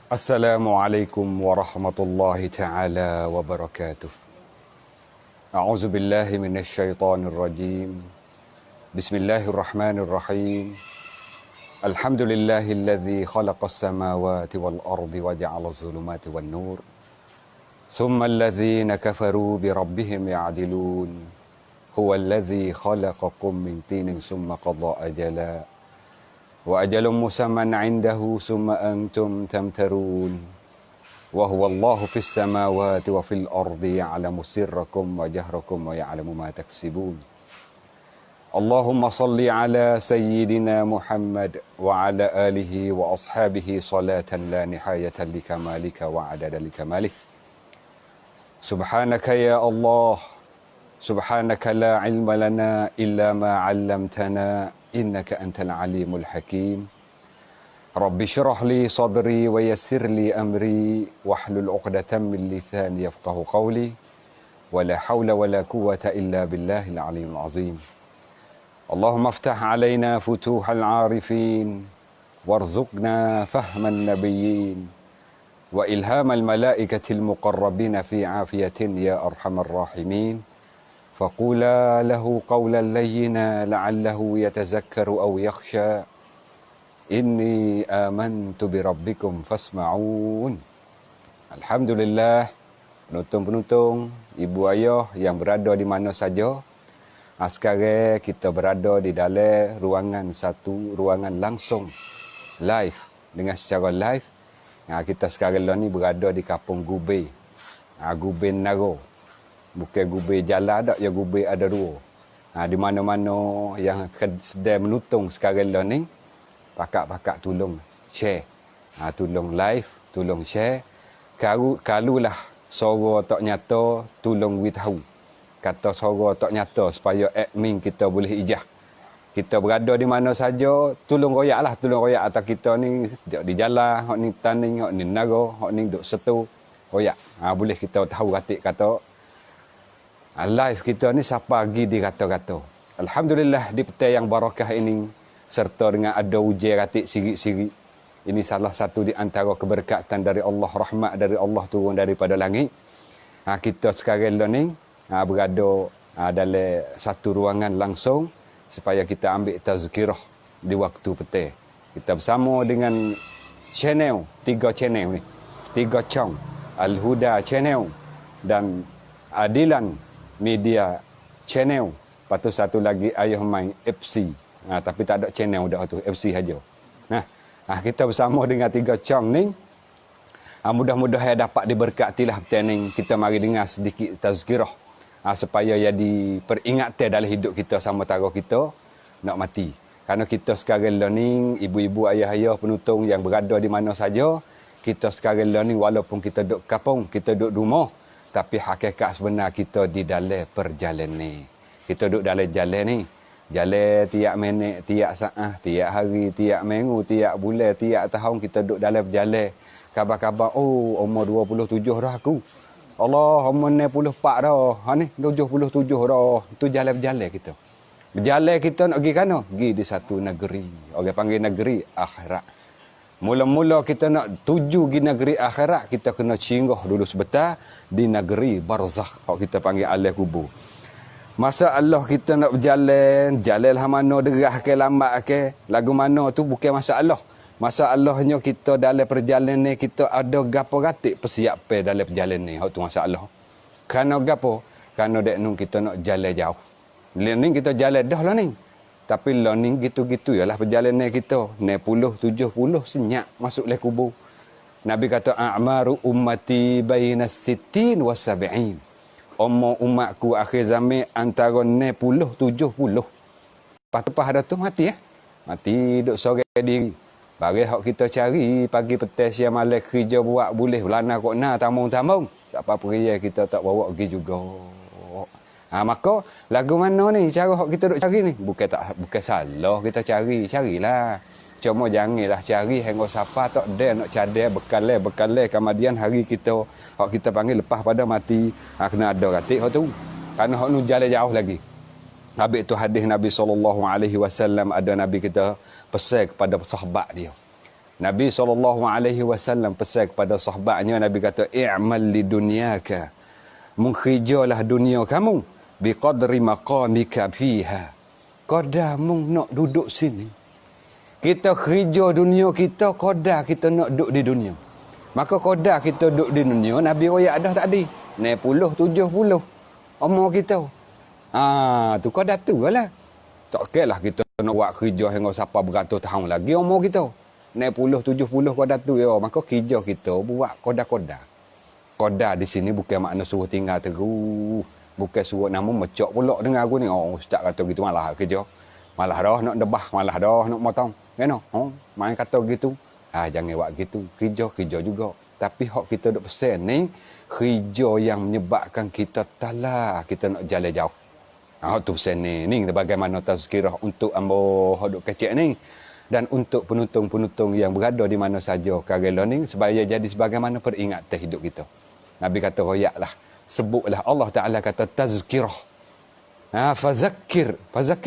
Assalamualaikum warahmatullahi taala wabarakatuh. A'udzu billahi minasyaitonir rajim. Bismillahirrahmanirrahim. Alhamdulillahilladzi khalaqas samawati wal ardi wa ja'alaz zulumati wan nur. Tsummal ladzina kafaru bi rabbihim ya'dilun. Huwallazi khalaqakum min tinin tsumma qada ajala. Wa ajalun musamman 'indahu summa antum tamtarun. Wa huwa Allahu fis samawati wa fil ardi ya'lamu sirrakum wa jahrakum wa ya'lamu ma taksibun. Allahumma salli ala sayyidina Muhammad wa ala alihi wa ashabihi salatan la nihayata likamalika wa adada likamalih. Subhanaka ya Allah, subhanaka la ilma lana illa ma 'allamtana. Innaka antal alimul hakim. Rabbi syrah li sadri wa yassir li amri wahlul 'uqdatam min lisani yafqahu qawli. Wala haula wala quwwata illa billahil aliyyil azim. Allahumma iftah 'alaina futuhal 'arifin warzuqna fahman nabiyyin wa ilhamal malaikatil muqarrabin fi 'afiyatin ya arhamar rahimin. فقولا له قولا لينا لعله يتذكر أو يخشى إني آمنت بربكم فاسمعون. Alhamdulillah, penonton-penonton, ibu ayah yang berada di mana saja. Sekarang kita berada di dalam ruangan langsung live, dengan secara live. Kita sekarang ni berada di Kampung Gubei, Gubei Naro. Bukan gubei jalan tak, ya gubei ada dua. Di mana-mana yang sedang menonton sekarang ni, pakak-pakak tolong share. Tolong live, tolong share. Kalulah suara tak nyata, tolong beritahu. Kata suara tak nyata supaya admin kita boleh ijah. Kita berada di mana saja, tolong royak lah. Tolong royak atas kita ni di jalan, hok ni tanding, hok ni nago, hok ni duk setu. Royak. Boleh kita tahu katik kata. Live kita ni siapa lagi di kata-kata. Alhamdulillah di petang yang barakah ini serta dengan ada ujian katik sirik-sirik. Ini salah satu di antara keberkatan dari Allah, rahmat dari Allah turun daripada langit. Kita sekarang ni berada dalam satu ruangan langsung supaya kita ambil tazkirah di waktu petang. Kita bersama dengan channel, 3 channel ni. 3 channel. Al-Huda channel dan Adilan Media channel. Lepas tu satu lagi Ayah Main FC. Tapi tak ada channel dah tu, FC saja. Kita bersama dengan 3 channel ni. Mudah-mudahan dapat diberkatilah petang ni. Kita mari dengar sedikit tazkirah. Supaya jadi peringatan dalam hidup kita sama tara kita nak mati. Kerana kita sekarang ni, ibu-ibu, ayah-ayah, penonton yang berada di mana saja, kita sekarang ni walaupun kita duduk kampung, kita duduk rumah, tapi hakikat sebenar kita di dalam perjalanan. Kita duduk dalam jalan ni. Jalan tiap minit, tiap saat, tiap hari, tiap minggu, tiap bulan, tiap tahun kita duduk dalam berjalan. Kabar-kabar, umur 27 dah aku. Allah, umur 64 dah. Ni 77 dah. Itu jalan-berjalan kita. Berjalan kita nak pergi kana? Pergi di satu negeri. Orang panggil negeri akhirat. Mula-mula kita nak tuju di negeri akhirat, kita kena singgah dulu sebentar di negeri barzakh. Kalau kita panggil alam kubur. Masa Allah kita nak berjalan, jalanlah mana derah ke lambat ke, lagu mana tu bukan masalah. Masalahnya kita dalam perjalanan ni kita ada gapo gatik persiapan dalam perjalanan ni. Hak tu masalah. Kerana gapo? Kerana dek nun kita nak jalan jauh. Ni kita jalan dah lah ni. Tapi learning gitu-gitu ialah perjalanan kita. 60, 70 senyap masuk le kubur. Nabi kata a'maru ummati bainas sittin wa sab'in. Umur umatku akhir zaman antara 60 70. Lepas ada tu mati Mati duk sore diri. Bagi hak kita cari pagi petang siang malam kerja buat boleh belana kok tamung-tamung. Siapa pria kita tak bawa pergi juga. Maka lagu mana ni cara hak kita duk cari ni? Bukan salah kita carilah. Cuma janganlah cari hingga siapa tak ada nak cadai bekal kemudian hari kita hak kita panggil lepas pada mati kena ada katik hak tu. Kerana hak nu jalan jauh lagi. Habis tu hadis Nabi SAW ada Nabi kita pesan kepada sahabat dia. Nabi SAW pesan kepada sahabatnya, Nabi kata, i'mal li dunyaka, menghijalah dunia kamu, biqadri maqamika fiha, qadar mung nak duduk sini. Kita kerja dunia kita, qadar kita nak duduk di dunia. Maka qadar kita duduk di dunia, Nabi royak dah tadi, 60, 70 umur kita. Tu qadar tu lah. Tak kira lah kita nak buat kerja hingga siapa beratus tahun lagi umur kita. 60, 70 qadar tu ya. Maka kerja kita buat qadar-qadar. Qadar di sini bukan makna suruh tinggal terus. Bukan suruh nama mecok pula dengan aku ni. Oh, ustaz kata gitu malah kerja. Malah dah nak debah, malah dah nak motong. Kan? Main kata gitu. Jangan buat gitu. Kerja juga. Tapi hak kita duk pesan ni, kerja yang menyebabkan kita talah, kita nak jalan jauh. Tu pesan ni. Ni bagaimana tazkirah untuk ambo hak duk kecil ni. Dan untuk penuntung-penuntung yang berada di mana saja kagelo ni, supaya jadi sebagaimana peringatan hidup kita. Nabi kata royaklah, sebutlah, Allah Ta'ala kata tazkirah. Fazakir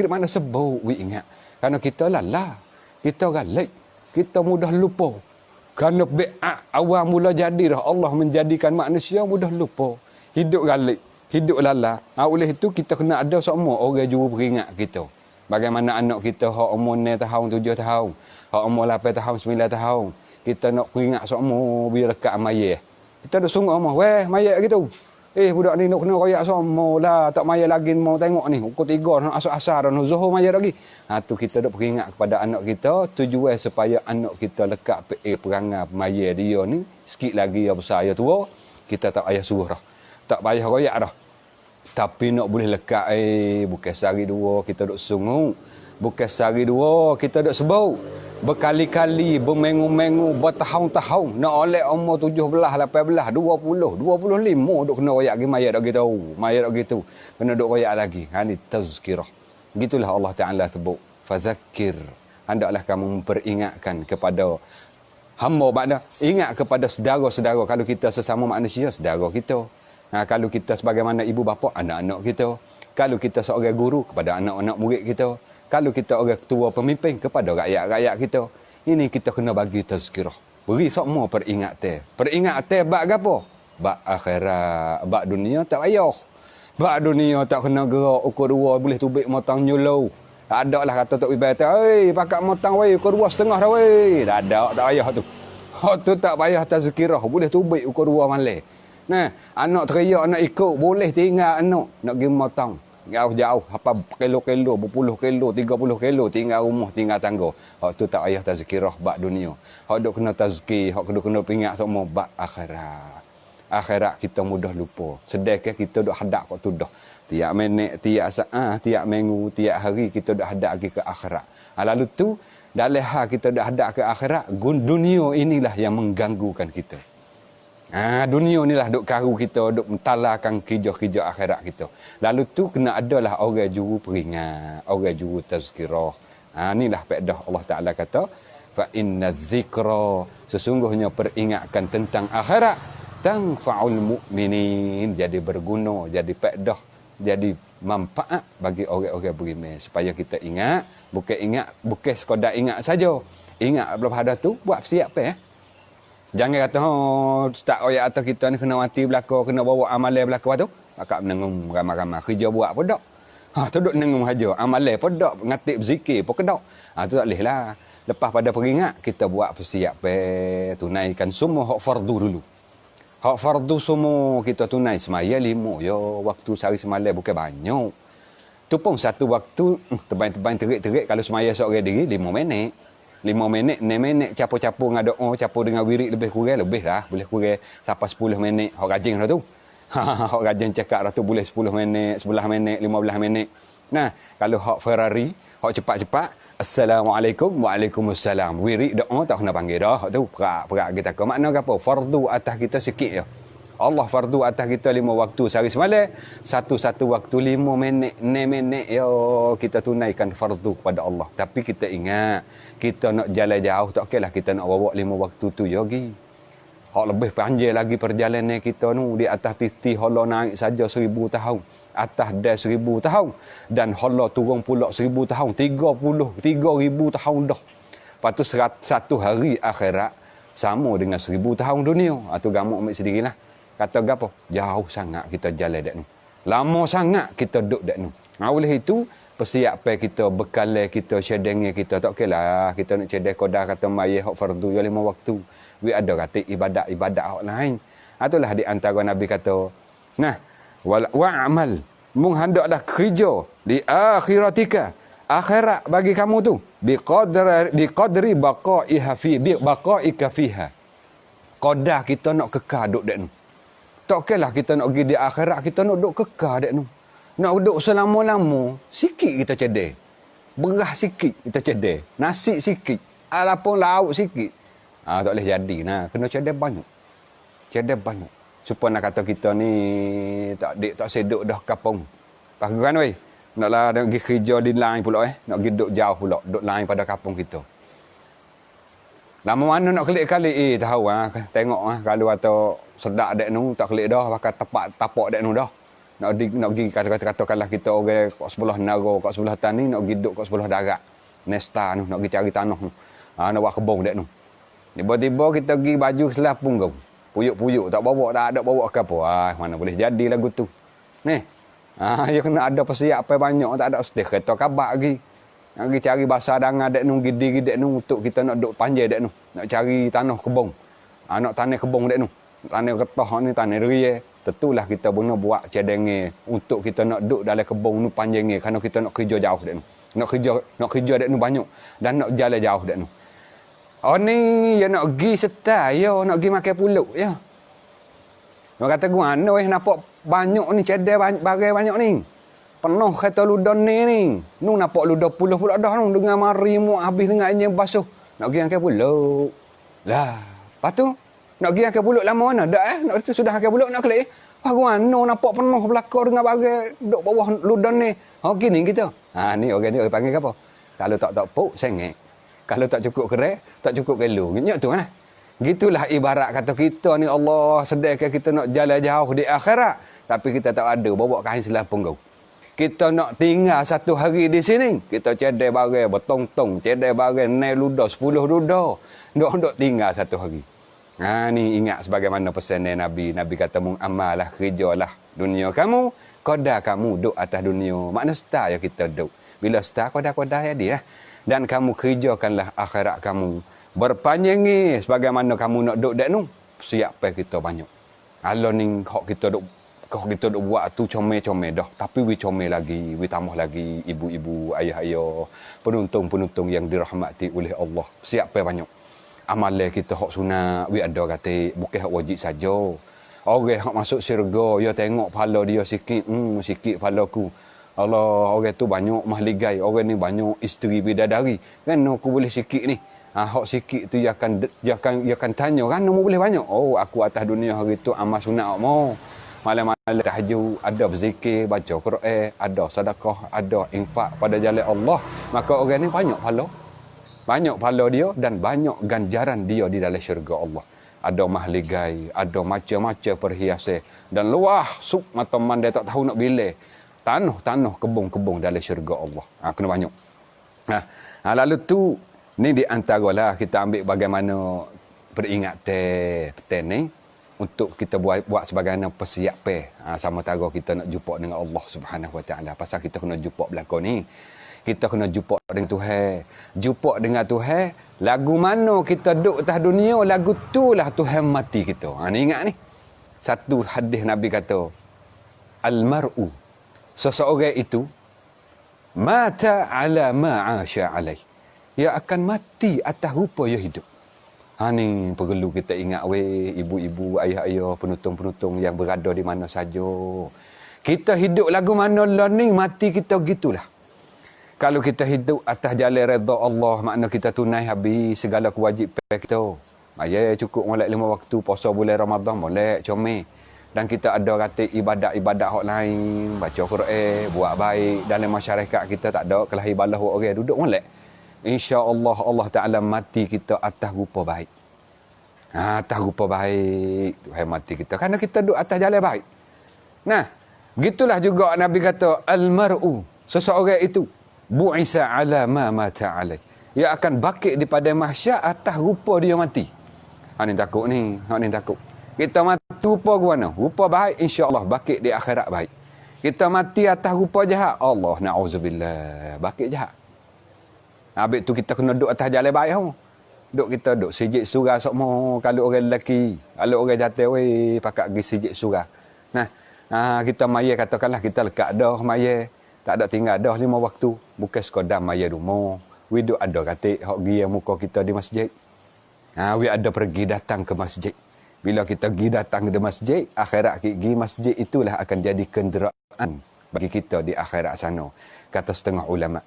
mana sebut, ingat. Kerana kita lalah, kita galak, kita mudah lupa. Kerana awal mula jadi dah, Allah menjadikan manusia mudah lupa. Hidup galak, hidup lalah. Oleh itu kita kena ada semua orang juru peringat kita. Bagaimana anak kita hak umur 6 tahun, 7 tahun, hak umur 8 tahun, 9 tahun. Kita nak peringat semua biar lekat mayat. Kita dah sungguh omah, mayat gitu. Budak ni nak kena royak semua lah, tak mayat lagi mau tengok ni. Pukul 3 nak asar-asar dah zuhur mayat lagi. Tu kita dah peringat kepada anak kita, tujuan supaya anak kita lekat perangai mayat dia ni sikit lagi ya besar ya tua, kita tak payah suruh dah. Tak payah royak dah. Tapi nak boleh lekat bukan sehari dua kita duk sungguh, bukan sehari dua kita duk sebut, berkali-kali, bermengu-mengu, bertahun-tahun nak oleh umur 17, 18, 20, 25 duk kena royak lagi mayat dak gitu. Mayat dak gitu. Kena duk royak lagi. Ni tazkirah. Gitulah Allah Taala sebut, fazakir. Hendaklah kamu memperingatkan kepada hamba, makna ingat kepada saudara-saudara. Kalau kita sesama manusia, saudara kita. Kalau kita sebagaimana ibu bapa, anak-anak kita. Kalau kita seorang guru, kepada anak-anak murid kita. Kalau kita orang ketua pemimpin, kepada rakyat-rakyat kita. Ini kita kena bagi tazkirah. Beri semua peringatan. Peringatan bak apa? Bak akhirat. Bak dunia tak payah. Bak dunia tak kena gerak. Ukur 2 boleh tubik motong nyulau. Tak ada lah kata Tok Ibai. Pakat motong ukur 2,5 dah weh. Tak ada, tak payah tu. Tu tak payah tazkirah. Boleh tubik ukur 2 malam. Anak teriak nak ikut, boleh tinggal anak. Nak pergi motong. Jauh-jauh, apa kilo-kilo, berpuluh kilo, 30 kilo, tinggal rumah, tinggal tangga. Hak tu tak payah tazkirah bak dunia. Hak duk kena tazkir, hak kena ingat semua bak akhirat. Akhirat kita mudah lupa. Sedekah kita duk hadap kat tu dah. Tiap minit, tiap saat, tiap minggu, tiap hari kita duk hadap lagi ke akhirat. Lalu tu, dalam hal kita duk hadap ke akhirat, dunia inilah yang mengganggukan kita. Dunia inilah duk karu kita, duk mentalakan kerja-kerja akhirat kita. Lalu tu kena adalah orang juru peringat, orang juru tazkirah. Inilah faedah Allah Ta'ala kata, fa inna dzikra, sesungguhnya peringatkan tentang akhirat, tanfa'ul mu'minin, jadi berguna, jadi faedah, jadi manfaat bagi orang-orang beriman. Supaya kita ingat, bukan sekadar ingat saja. Ingat lepas ada tu, buat siap Jangan kata, tak royak atas kita ni kena mati belakang, kena bawa amalan belakang tu. Akak menengung ramai-ramai. Kerja buat pun tak. Tu duduk menengung saja. Amalan pun tak. Ngatip zikir pun kedok. Tu tak boleh lah. Lepas pada peringat, kita buat persiapan. Tunaikan semua hak fardu dulu. Hak fardu semua kita tunai. Semaya 5. Ya, waktu sehari semalam bukan banyak. Tu pun satu waktu, tebang-tebang terik-terik. Kalau semaya seorang diri, 5 minit. 5 minit, 6 minit capo-capo dengan doa, capo dengan wirid lebih kurang lah. Boleh kurang sampai 10 minit. Hak rajin dah tu. Hak rajin cakap dah tu boleh 10 minit, 11 minit, 15 minit. Kalau hak Ferrari, hak cepat-cepat, Assalamualaikum, Waalaikumsalam. Wirid doa tak kena panggil dah. Hak tu perak kita ke. Makna apa? Fardu atas kita sikit je. Allah fardu atas kita 5 waktu sehari semalam. Satu-satu waktu 5 minit, 6 minit. Kita tunaikan fardu kepada Allah. Tapi kita ingat, kita nak jalan jauh, tak kira lah kita nak bawa 5 waktu tu yogi. Hak lebih panjang lagi perjalanan kita ni. Di atas titi hala naik saja 1000 tahun. Atas dah 1000 tahun. Dan hala turun pula 1000 tahun. 33,000 tahun dah. Lepas tu satu hari akhirat sama dengan 1000 tahun dunia. Itu gamuk ambil sendirilah. Kata gapo? Jauh sangat kita jalan dak nu. Lama sangat kita duduk dak nu. Oleh itu, persiapan kita, bekal kita, syedengnya kita. Tak okeylah kita nak cedek qada kata mayah hak fardu ya 5 waktu. We ada kata ibadat hak lain. Itulah di antara Nabi kata, nah, wa'amal mung hendaklah kerja di akhiratika, akhirat bagi kamu tu biqadri baqaika fiha. Qada kita nak kekal duk dak nu. Tak okeylah kita nak pergi di akhirat, kita nak duk kekal dak nu. Nak duduk selama-lama, sikit kita cedek. Beras sikit kita cedek. Nasi sikit. Ataupun lauk sikit. Tak boleh jadi. Nah, kena cedek banyak. Cedek banyak. Supaya nak kata kita ni tak seduk dah kapung. Pakai kan weh. Naklah nak pergi kerja di lain pula Nak pergi duduk jauh pula. Duduk lain pada kapung kita. Lama mana nak kelik-kalik tahu tengok kalau atau sedak dek nu tak kelik dah pakai tapak dek nu dah. Nak pergi katakanlah kita orang kat sebelah negara, kat sebelah tani nak pergi duduk kat sebelah darat. Nesta tu nak pergi cari tanah tu. Nak buat kebun dek tu. Tiba-tiba kita pergi baju selapung kau. Puyuk-puyuk tak ada bawa ke apa. Mana boleh jadi lagu tu. Ni. Ya kena ada persiapan banyak tak ada sedih kereta kabak lagi. Nak pergi cari basah dangan dek nu, gidi dek nu untuk kita nak duduk panjang dek nu. Nak cari tanah kebun. Nak tanah kebun dek nu. Tanah getah ni tanah ria. Tentulah kita guna buat cadangnya untuk kita nak duduk dalam kebun ni panjangnya kerana kita nak kerja jauh dak nu. Nak kerja dak nu banyak dan nak jalan jauh dak nu. Ni ya nak pergi setai ya nak pergi makan pulut ya. Nak kata gua nampak banyak ni cadang bagai banyak ni. Penuh kata ludah ni. Nu nampak ludah puluh pula dah nu dengan mari mu habis dengan airnya basuh. Nak pergi makan pulut. Lah, lepas tu nak pergi makan pulut lama mana? Dak nak itu sudah makan pulut nak kelik. Guano nampak penuh belakang dengan bagai duk bawah ludah ni. Gini kita. Ni orang ni panggil apa? Kalau tak puk sengek. Kalau tak cukup kerai, tak cukup kelu. Nyok tu lah. Gitulah ibarat kata kita ni Allah sediakan kita nak jalan jauh di akhirat. Tapi kita tak ada bawa kain selapung kau. Kita nak tinggal satu hari di sini. Kita cedek bagai bertong-tong. Cedek bagai naik ludah, 10 ludah. Duk tinggal satu hari. Ni ingat sebagaimana pesan Nabi. Nabi kata mung amalah kerjalah dunia kamu. Qada kamu duduk atas dunia. Makna star ya kita duduk. Bila star qada-qada ya dia. Dan kamu kerjakanlah akhirat kamu. Berpanjangi sebagaimana kamu nak duduk dak nu. Siap kita banyak. Kalau ni hak kita duk buat tu comel-comel dah. Tapi we comel lagi. We tambah lagi ibu-ibu, ayah-ayah. Penuntung-penuntung yang dirahmati oleh Allah. Siap banyak. Amalan kita hak sunat, we ada kata bukan hak wajib saja. Orang hak masuk syurga, dia tengok pahala dia sikit, sikit pahalaku. Allah, orang tu banyak mahligai, orang ni banyak isteri bidadari. Kan aku boleh sikit ni. Hak sikit tu dia akan tanya, kan kamu boleh banyak? Oh, aku atas dunia hari tu amal sunat mau. Malam-malam tahajud, ada berzikir, baca Quran, ada sedekah, ada infak pada jalan Allah. Maka orang ni banyak pahala. Banyak pahala dia dan banyak ganjaran dia di dalam syurga Allah. Ada mahligai, ada macam-macam perhiasan. Dan luah, suk mata man dia tak tahu nak bila. Tanah, kebun-kebun dalam syurga Allah. Kena banyak. Lalu tu, ni di antaralah kita ambil bagaimana peringatan ni. Untuk kita buat sebagaimana persiapan. Sama taruh kita nak jumpa dengan Allah Subhanahu Wa Taala. Pasal kita kena jumpa belakang ni. Kita kena jumpa dengan Tuhan. Jumpa dengan Tuhan. Lagu mana kita duduk atas dunia, lagu tu lah Tuhan mati kita. Ni ingat ni. Satu hadis Nabi kata, Al-mar'u. Seseorang itu, mata ala ma'asya alaih. Ia akan mati atas rupa ia hidup. Ni perlu kita ingat ibu-ibu, ayah-ayah, penuntung-penuntung yang berada di mana saja. Kita hidup lagu mana lah ni, mati kita gitulah. Kalau kita hidup atas jalan redha Allah, makna kita tunai habis segala kewajipan kita. Ya cukup molek 5 waktu puasa bulan Ramadan, molek comel. Dan kita ada kata ibadat-ibadat hak lain, baca Quran, buat baik dalam masyarakat kita tak ada kelahi balah orang duduk molek. Insya-Allah Allah Taala mati kita atas rupa baik. Atas rupa baik Tuhan mati kita kerana kita duduk atas jalan baik. Nah, gitulah juga Nabi kata al-mar'u, seseorang itu bu'isa ala ma mata alaih. Ia akan bakit di padang mahsyar atas rupa dia mati. Ni takut ni. Ni takut. Kita mati rupa ke mana? Rupa baik, insya-Allah bakit di akhirat baik. Kita mati atas rupa jahat, Allah na'udzubillah, bakit jahat. Habis tu kita kena duduk atas jalan baik tau. Duk kita duk sijik surah sokmo, kalau orang lelaki, kalau orang jatuh weh pakak pergi sijik surah. Nah, kita maya katakanlah kita lekat dah maya, tak ada tinggal dah 5 waktu, bukan sekadar maya rumah. We duk ada katik hok gi muka kita di masjid. We ada pergi datang ke masjid. Bila kita pergi datang ke masjid, akhirat pergi masjid itulah akan jadi kenderaan bagi kita di akhirat sana. Kata setengah ulama.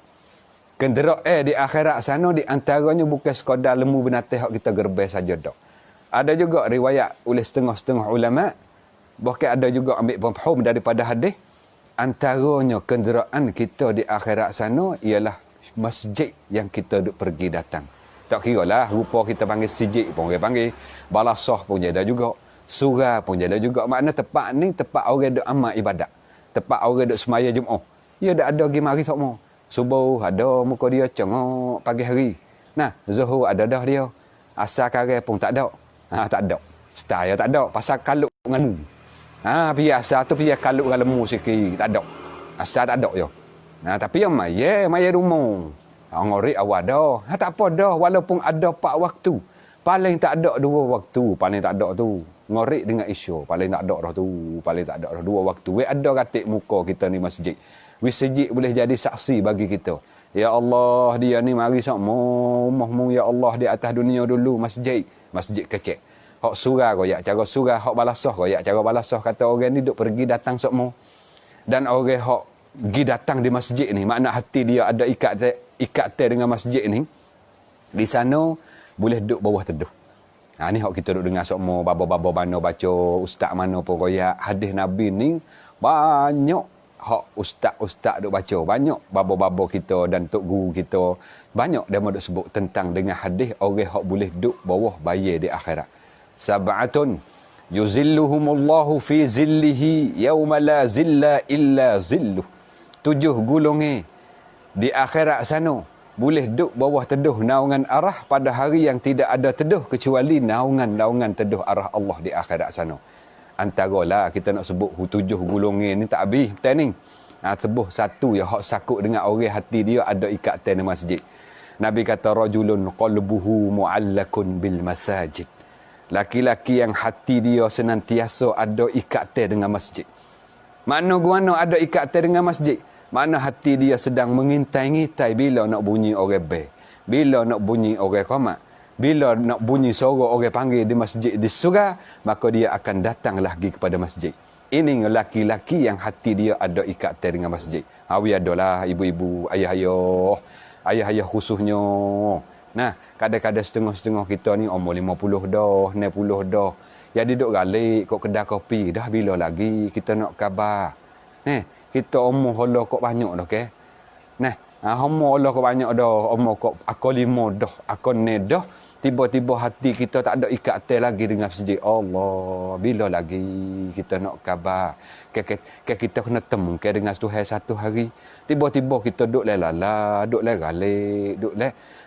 Kenderaan di akhirat sana di antaranya bukan sekadar lembu binatang yang kita gerbang saja dak. Ada juga riwayat oleh setengah-setengah ulama, bahkan ada juga ambil pemfaham daripada hadis, antaranya kenderaan kita di akhirat sana ialah masjid yang kita duk pergi datang. Tak kira lah rupa kita panggil sijik pun orang panggil, balasah pun ada juga, surah pun ada juga. Makna tempat ni tempat orang duk amal ibadat. Tempat orang duk semaya Jumaat. Ya dak ada pergi mari sokmo. Subuh ada muka dia cengok pagi hari. Nah, zuhur ada dah dia. Asar kare pun tak ada. Tak ada. Setaya tak ada. Pasal kaluk dengan lemu. Biasa tu biar kaluk dengan lemu sikit. Tak ada. Asar tak ada je. Tapi yang maya rumah. Ngori awal dah. Tak apa dah. Walaupun ada 4 waktu. Paling tak ada 2 waktu. Paling tak ada tu. Ngori dengan isya. Paling tak ada dah tu. Paling tak ada dah 2 waktu. We ada katik muka kita ni masjid. Masjid boleh jadi saksi bagi kita. Ya Allah, dia ni mari sokmo, umahmu ya Allah di atas dunia dulu masjid kecil. Hak surah royak cara surah, hak balasah royak cara balasah. Kata orang ni duk pergi datang sokmo. Dan orang hak pergi datang di masjid ni, makna hati dia ada ikat dengan masjid ni. Di sana boleh duduk bawah teduh. Ni hak kita duk dengar sokmo, baba-baba mana baca, ustaz mana pun royak hadis Nabi ni banyak. Hak ustaz-ustaz duk baca, banyak babo-babo kita dan tok guru kita banyak dia duk sebut tentang dengan hadis orang hak boleh duk bawah bayar di akhirat. Sab'atun yuzilluhumullahu fi zillihi yauma la zilla illa zilluh. 7 golongan di akhirat sana boleh duk bawah teduh naungan arah pada hari yang tidak ada teduh kecuali naungan teduh arah Allah di akhirat sana. Antaralah kita nak sebut 7 golongan ni tak habis betul ni. Sebut satu yang hak sakut dengan orang hati dia ada ikatan di masjid. Nabi kata rajulun qalbuhu mu'allakun bil masajid. Laki-laki yang hati dia senantiasa ada ikatan dengan masjid. Mana guano ada ikatan dengan masjid? Mana hati dia sedang mengintai-ngitai bila nak bunyi orang bel, bila nak bunyi orang qamat. Bila nak bunyi suara orang panggil di masjid di surga, maka dia akan datang lagi kepada masjid. Ini laki-laki yang hati dia ada ikatan dengan masjid. Awi adalah ibu-ibu, ayah-ayah khususnya. Nah, kadang-kadang setengah-setengah kita ni umur 50 dah, 60 dah. Jadi duduk galik kok kedai kopi. Dah bila lagi kita nak khabar. Kita umur hola kok banyak dah ke. Umur hola kok banyak dah. Umur kok aku 5 dah, aku 6 dah. Tiba-tiba hati kita tak ada ikatan lagi dengan masjid. Allah, bila lagi kita nak khabar? Kita kena temu dengan Tuhan satu hari. Tiba-tiba kita duduk lelala, duduk legalik,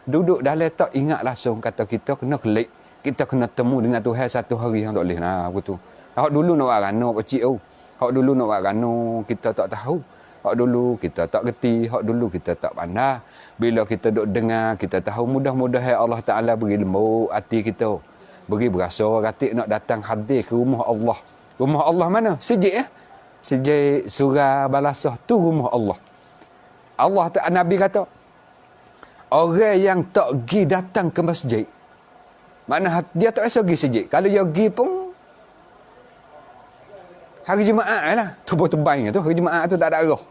duduk dalam tak ingat langsung kata kita kena kelik. Kita kena temu dengan Tuhan satu hari yang tak boleh. Begitu. Hak dulu nak buat rana pecik tu. Hak dulu nak buat rana kita tak tahu. Hak dulu kita tak gerti, hak dulu kita tak pandai. Bila kita duk dengar, kita tahu mudah-mudahan Allah Ta'ala beri lembut hati kita. Beri berasa ratik nak datang hadir ke rumah Allah. Rumah Allah mana? Sijik Sijik surah balasah tu rumah Allah. Nabi kata, orang yang tak pergi datang ke masjid, mana dia tak rasa pergi sijik. Kalau dia pergi pun, hari Jumaat lah. Tubuh tebang tu, hari Jumaat tu tak ada arah.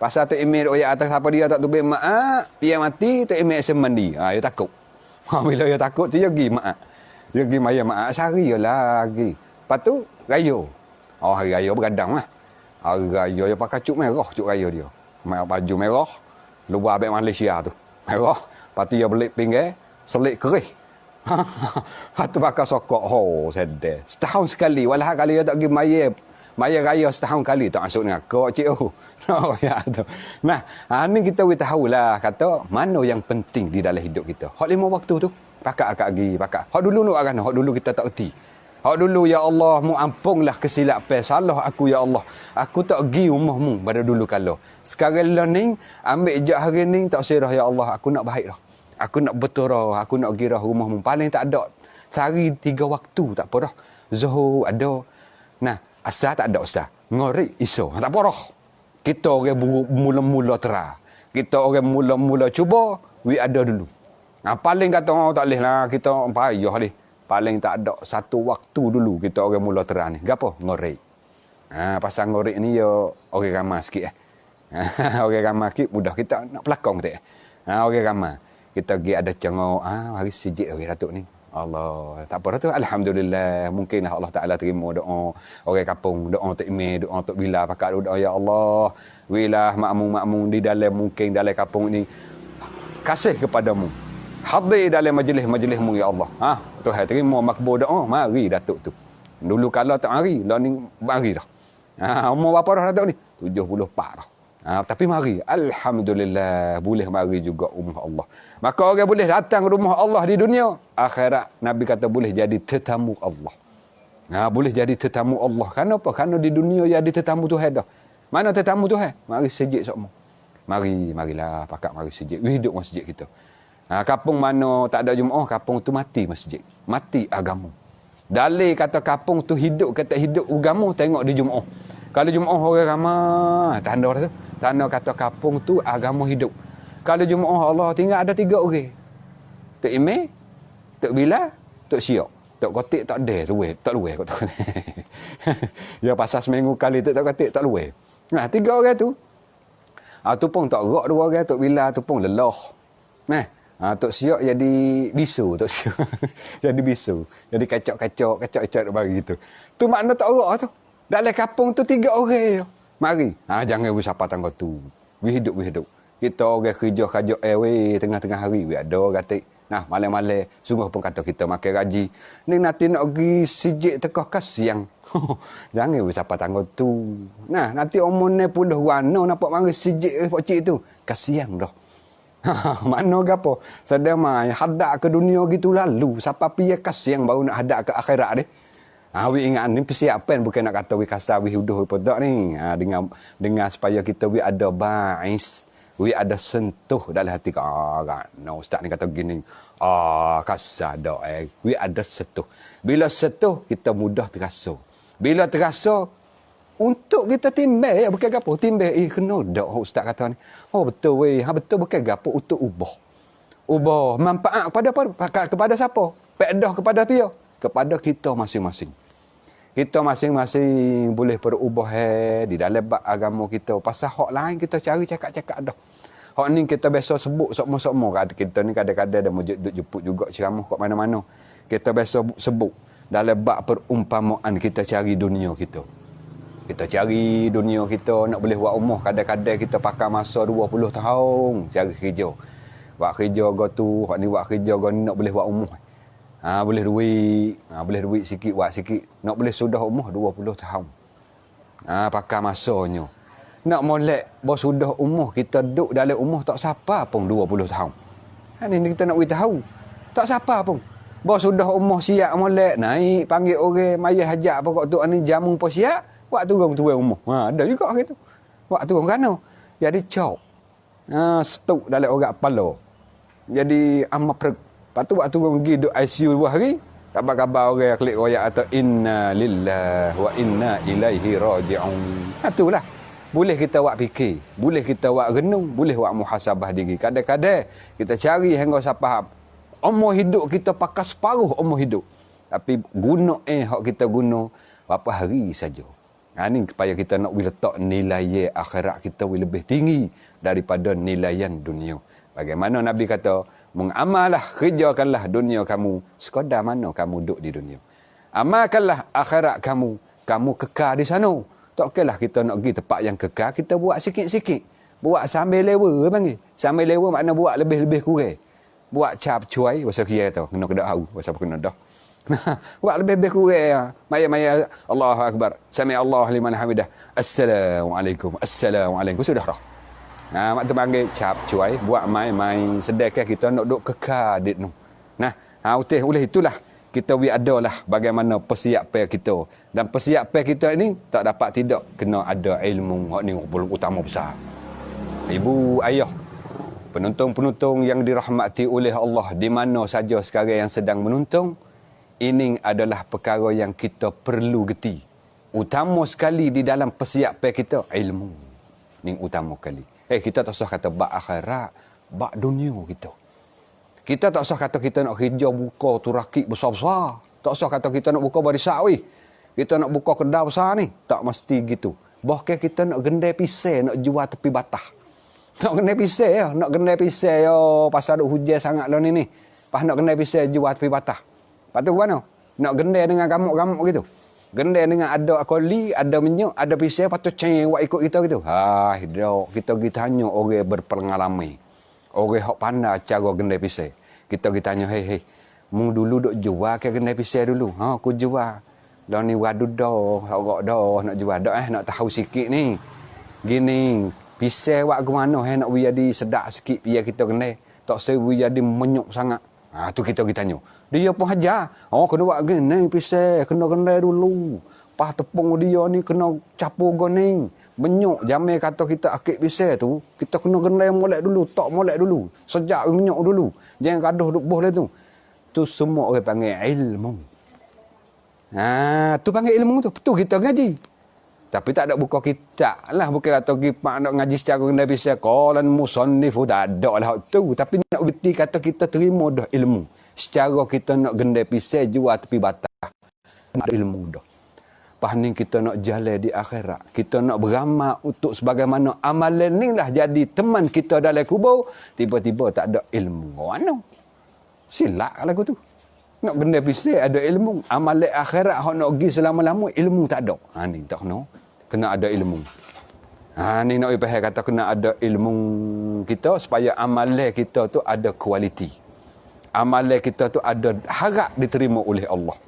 Pasal tu email duk atas siapa dia tak tubik maaf, dia mati tu email semandi. Dia takut. Bila dia takut tu dia pergi maaf. Dia pergi maya maaf sehari lah lagi. Lepas tu raya. Hari raya bergadang lah. Hari raya dia pakai cuk merah cuk raya dia. Baju merah, luar abek Malaysia tu. Merah. Lepas tu dia belik pinggir, selik kerih. Lepas tu pakai sokok. Sedih. Setahun sekali. Walau kali dia tak pergi maya Maya raya setahun kali tak masuk neraka cik oh. Oh ya tu. Nah, ni kita tahulah kata mana yang penting di dalam hidup kita. Hak 5 waktu tu pakak akak gi pakak. Hak dulu nu arah hak dulu kita tak erti. Hak dulu ya Allah mu ampunlah kesilapan salah aku ya Allah. Aku tak gi rumahmu pada dulu kala. Sekarang learning ambil je hari ni tak serah ya Allah aku nak baik dah. Aku nak betul dah, aku nak gi dah rumahmu. Paling tak ada sehari 3 waktu tak apa dah. Zuhur ada. Nah, asar tak ada ustaz. Ngorek iso. Tak apa dah. Kita orang mula-mula terah. Kita orang mula-mula cuba, we ada dulu. Paling kata orang tak boleh lah, kita payah ni. Paling tak ada satu waktu dulu kita orang mula terah ni. Gapo? Ngorek. Pasal ngorek ni ya orang ramai sikit orang ramai sikit mudah kita nak pelakon kita. Orang ramai. Kita pergi ada cengok, hari sejik orang Datuk ni. Allah, tak apa tu. Alhamdulillah, mungkinlah Allah Ta'ala terima doa orang kampung, doa Tok Imeh, doa Tok Bila, pakak doa ya Allah, wilah makmum-makmum di dalam mungkin dalam kampung ini kasih kepadamu. Hadir dalam majlis-majlismu ya Allah. Tuhan terima makbul doa, mari Datuk tu. Dulu kalau tak mari, lah ni mari dah. Umur berapa dah Datuk ni? 74 dah. Tapi mari, alhamdulillah boleh mari juga rumah Allah. Maka orang boleh datang rumah Allah di dunia, akhirat Nabi kata boleh jadi tetamu Allah. Boleh jadi tetamu Allah. Kenapa? Kerana di dunia jadi tetamu Tuhan dah. Mana tetamu Tuhan? Mari sejid semua. Marilah pakak mari sejid. Hidup masjid kita. Kampung mana tak ada Jumaat, kampung tu mati masjid. Mati agama. Dalil kata kampung tu hidup kata hidup agama tengok di Jumaat. Kalau Jumaat orang ramai, tanda dah tu. Tanda kata kampung tu agama hidup. Kalau Jumaat Allah tinggal ada 3 orang. Tok Imeh, Tok Bila, Tok Siok. Tok Kotik tak ada, tak luwe kata. Ya pasal seminggu kali Tok Kotik tak luwe. Nah, 3 orang tu. Tu pun tak gerak 2 orang, Tok Bila tu pun lelah. Nah, Tok Siok jadi bisu, Tok Siok. Jadi bisu. Jadi kacak-kacak bagi tu. Tu makna tak gerak tu. Dalam kampung tu 3 orang. Mari. Jangan bersapa tangga tu. We hidup. Kita orang kerja tengah-tengah hari. We ada kata. Nah, malam-malam. Sungguh pun kata kita makan gaji. Ni nanti nak pergi sijik tekah kasiang. Jangan bersapa tangga tu. Nah, nanti umur ni puluh warna nampak mari sijik pokcik tu. Kasiang dah. Mana gapo? Sedang mai hadap ke dunia gitu lalu. Siapa pia kasiang baru nak hadap ke akhirat ni. We ingat ni persiapan bukan nak kata we kasar we huduh apa tak ni. Dengan supaya kita we ada bais, we ada sentuh dalam hati no ustaz ni kata gini. Kasar dak we ada sentuh. Bila sentuh kita mudah terasa. Bila terasa untuk kita timbang ya bukan gapo timbang kena dak ustaz kata ni. Betul we. Betul bukan gapo untuk ubah manfaat kepada siapa? Faedah kepada dia? Kepada kita masing-masing. Kita masing-masing boleh berubah di dalam agama kita. Pasal hak lain kita cari cakap-cakap dah. Hak ni kita biasa sebut semua-semua. Kita ni kadang-kadang dah jemput juga ceramah kat mana-mana. Kita biasa sebut dalam bab perumpamaan kita cari dunia kita. Kita cari dunia kita nak boleh buat umur. Kadang-kadang kita pakai masa 20 tahun cari kerja. Buat kerja ke tu, hak ni buat kerja ke ni nak boleh buat umur. Boleh duit sikit, buat sikit. Nak boleh sudah umur 20 tahun. Pakai masanya. Nak molek, sudah umur, kita duduk dalam umur tak siapa pun 20 tahun. Ini kita nak tahu. Tak siapa pun. Sudah umur siap molek, naik, panggil orang, maya hajat apa kat tu, ni jamu pun siap, buat turun umur. Ada juga gitu. Buat turun kerana. Jadi cok. Stuk dalam orang kepala. Jadi amat perut. Lepas tu waktu orang pergi duduk ICU 2 hari, khabar-khabar orang klik royak atau inna lillahi wa inna ilaihi raji'un. Itulah. Boleh kita buat fikir, boleh kita buat renung, boleh buat muhasabah diri. Kadang-kadang kita cari hingga siapa umur hidup kita pakai separuh umur hidup. Tapi guna hak kita guna berapa hari saja. Ni supaya kita nak letak nilai akhirat kita lebih tinggi daripada nilaian dunia. Bagaimana Nabi kata, mengamalah, kerjakanlah dunia kamu sekadar mana kamu duduk di dunia. Amalkanlah akhirat kamu kekal di sana. Tak okeylah kita nak pergi tempat yang kekal, kita buat sikit-sikit. Buat sambil lewa panggil. Sambil lewa makna buat lebih-lebih kurang. Buat cap cuai, bahasa kira tu, kena kedak tahu, bahasa kena dah. Buat lebih-lebih kurang. Maya-maya Allahu Akbar. Sami Allah liman hamidah. Assalamualaikum. Assalamualaikum. Sudah dah. Nah, mak tu panggil cap cuai. Buat main-main. Sedekah kita nak duk kekal dit tu. Nah, utih oleh itulah. Kita adalah bagaimana persiapan kita. Dan persiapan kita ini tak dapat tidak kena ada ilmu. Hak ni utama besar. Ibu, ayah, penonton-penonton yang dirahmati oleh Allah di mana saja sekarang yang sedang menonton, ini adalah perkara yang kita perlu geti. Utama sekali di dalam persiapan kita, ilmu. Ini utama sekali. Kita tak usah kata bak akhirat, bak dunia kita. Kita tak usah kata kita nak kerja buka tu rakit besar-besar. Tak usah kata kita nak buka barisak weh. Kita nak buka kedai besar ni. Tak mesti gitu. Bahkan kita nak gendai pisai, nak jual tepi batah. Nak gendai pisai ya. Nak gendai pisai ya. Pasal ada hujan sangat lah ni. Pas nak gendai pisai jual tepi batah. Lepas tu mana? Nak gendai dengan gamuk-gamuk gitu. Gendai dengan ada koli, ada minyak, ada pisai. Lepas tu buat ikut kita gitu. Kita tanya orang berpengalaman. Orang yang pandai cara gendai pisai. Kita tanya, hei, mu dulu duk jual ke gendai pisai dulu? Aku jual. Dah ni wadu dah, orang dah nak jual. Dah nak tahu sikit ni. Gini, pisai buat ke mana? Nak jadi sedap sikit biar kita gendai. Tak seru jadi menyuk sangat. Tu kita tanya. Dia pun hajar. Kena buat gini pisai. Kena gendai dulu. Pas tepung dia ni kena capur gini. Menyuk jamai kata kita akik pisai tu, kita kena gendai molek dulu, tak molek dulu. Sejak menyuk dulu. Jangan gaduh duk boh dia tu. Tu semua orang panggil ilmu. Tu panggil ilmu tu. Betul kita ngaji. Tapi tak ada buka kitab lah. Bukan kata kita nak ngaji secara gendai pisai. Qalan musannifu tak ada lah tu. Tapi nak beti kata kita terima dah ilmu. Secara kita nak gendai pisai jual tepi batas. Ada ilmu dah. Lepas ni kita nak jalan di akhirat. Kita nak beramal untuk sebagaimana amalan ni lah jadi teman kita dalam kubur. Tiba-tiba tak ada ilmu. Mana? Silap lagu tu. Nak benda pisai ada ilmu. Amalan akhirat nak pergi selama-lama ilmu tak ada. Ni tak kena. Kena ada ilmu. Ni nak ipahai kata kena ada ilmu kita supaya amalan kita tu ada kualiti. Amalan kita tu ada harap diterima oleh Allah.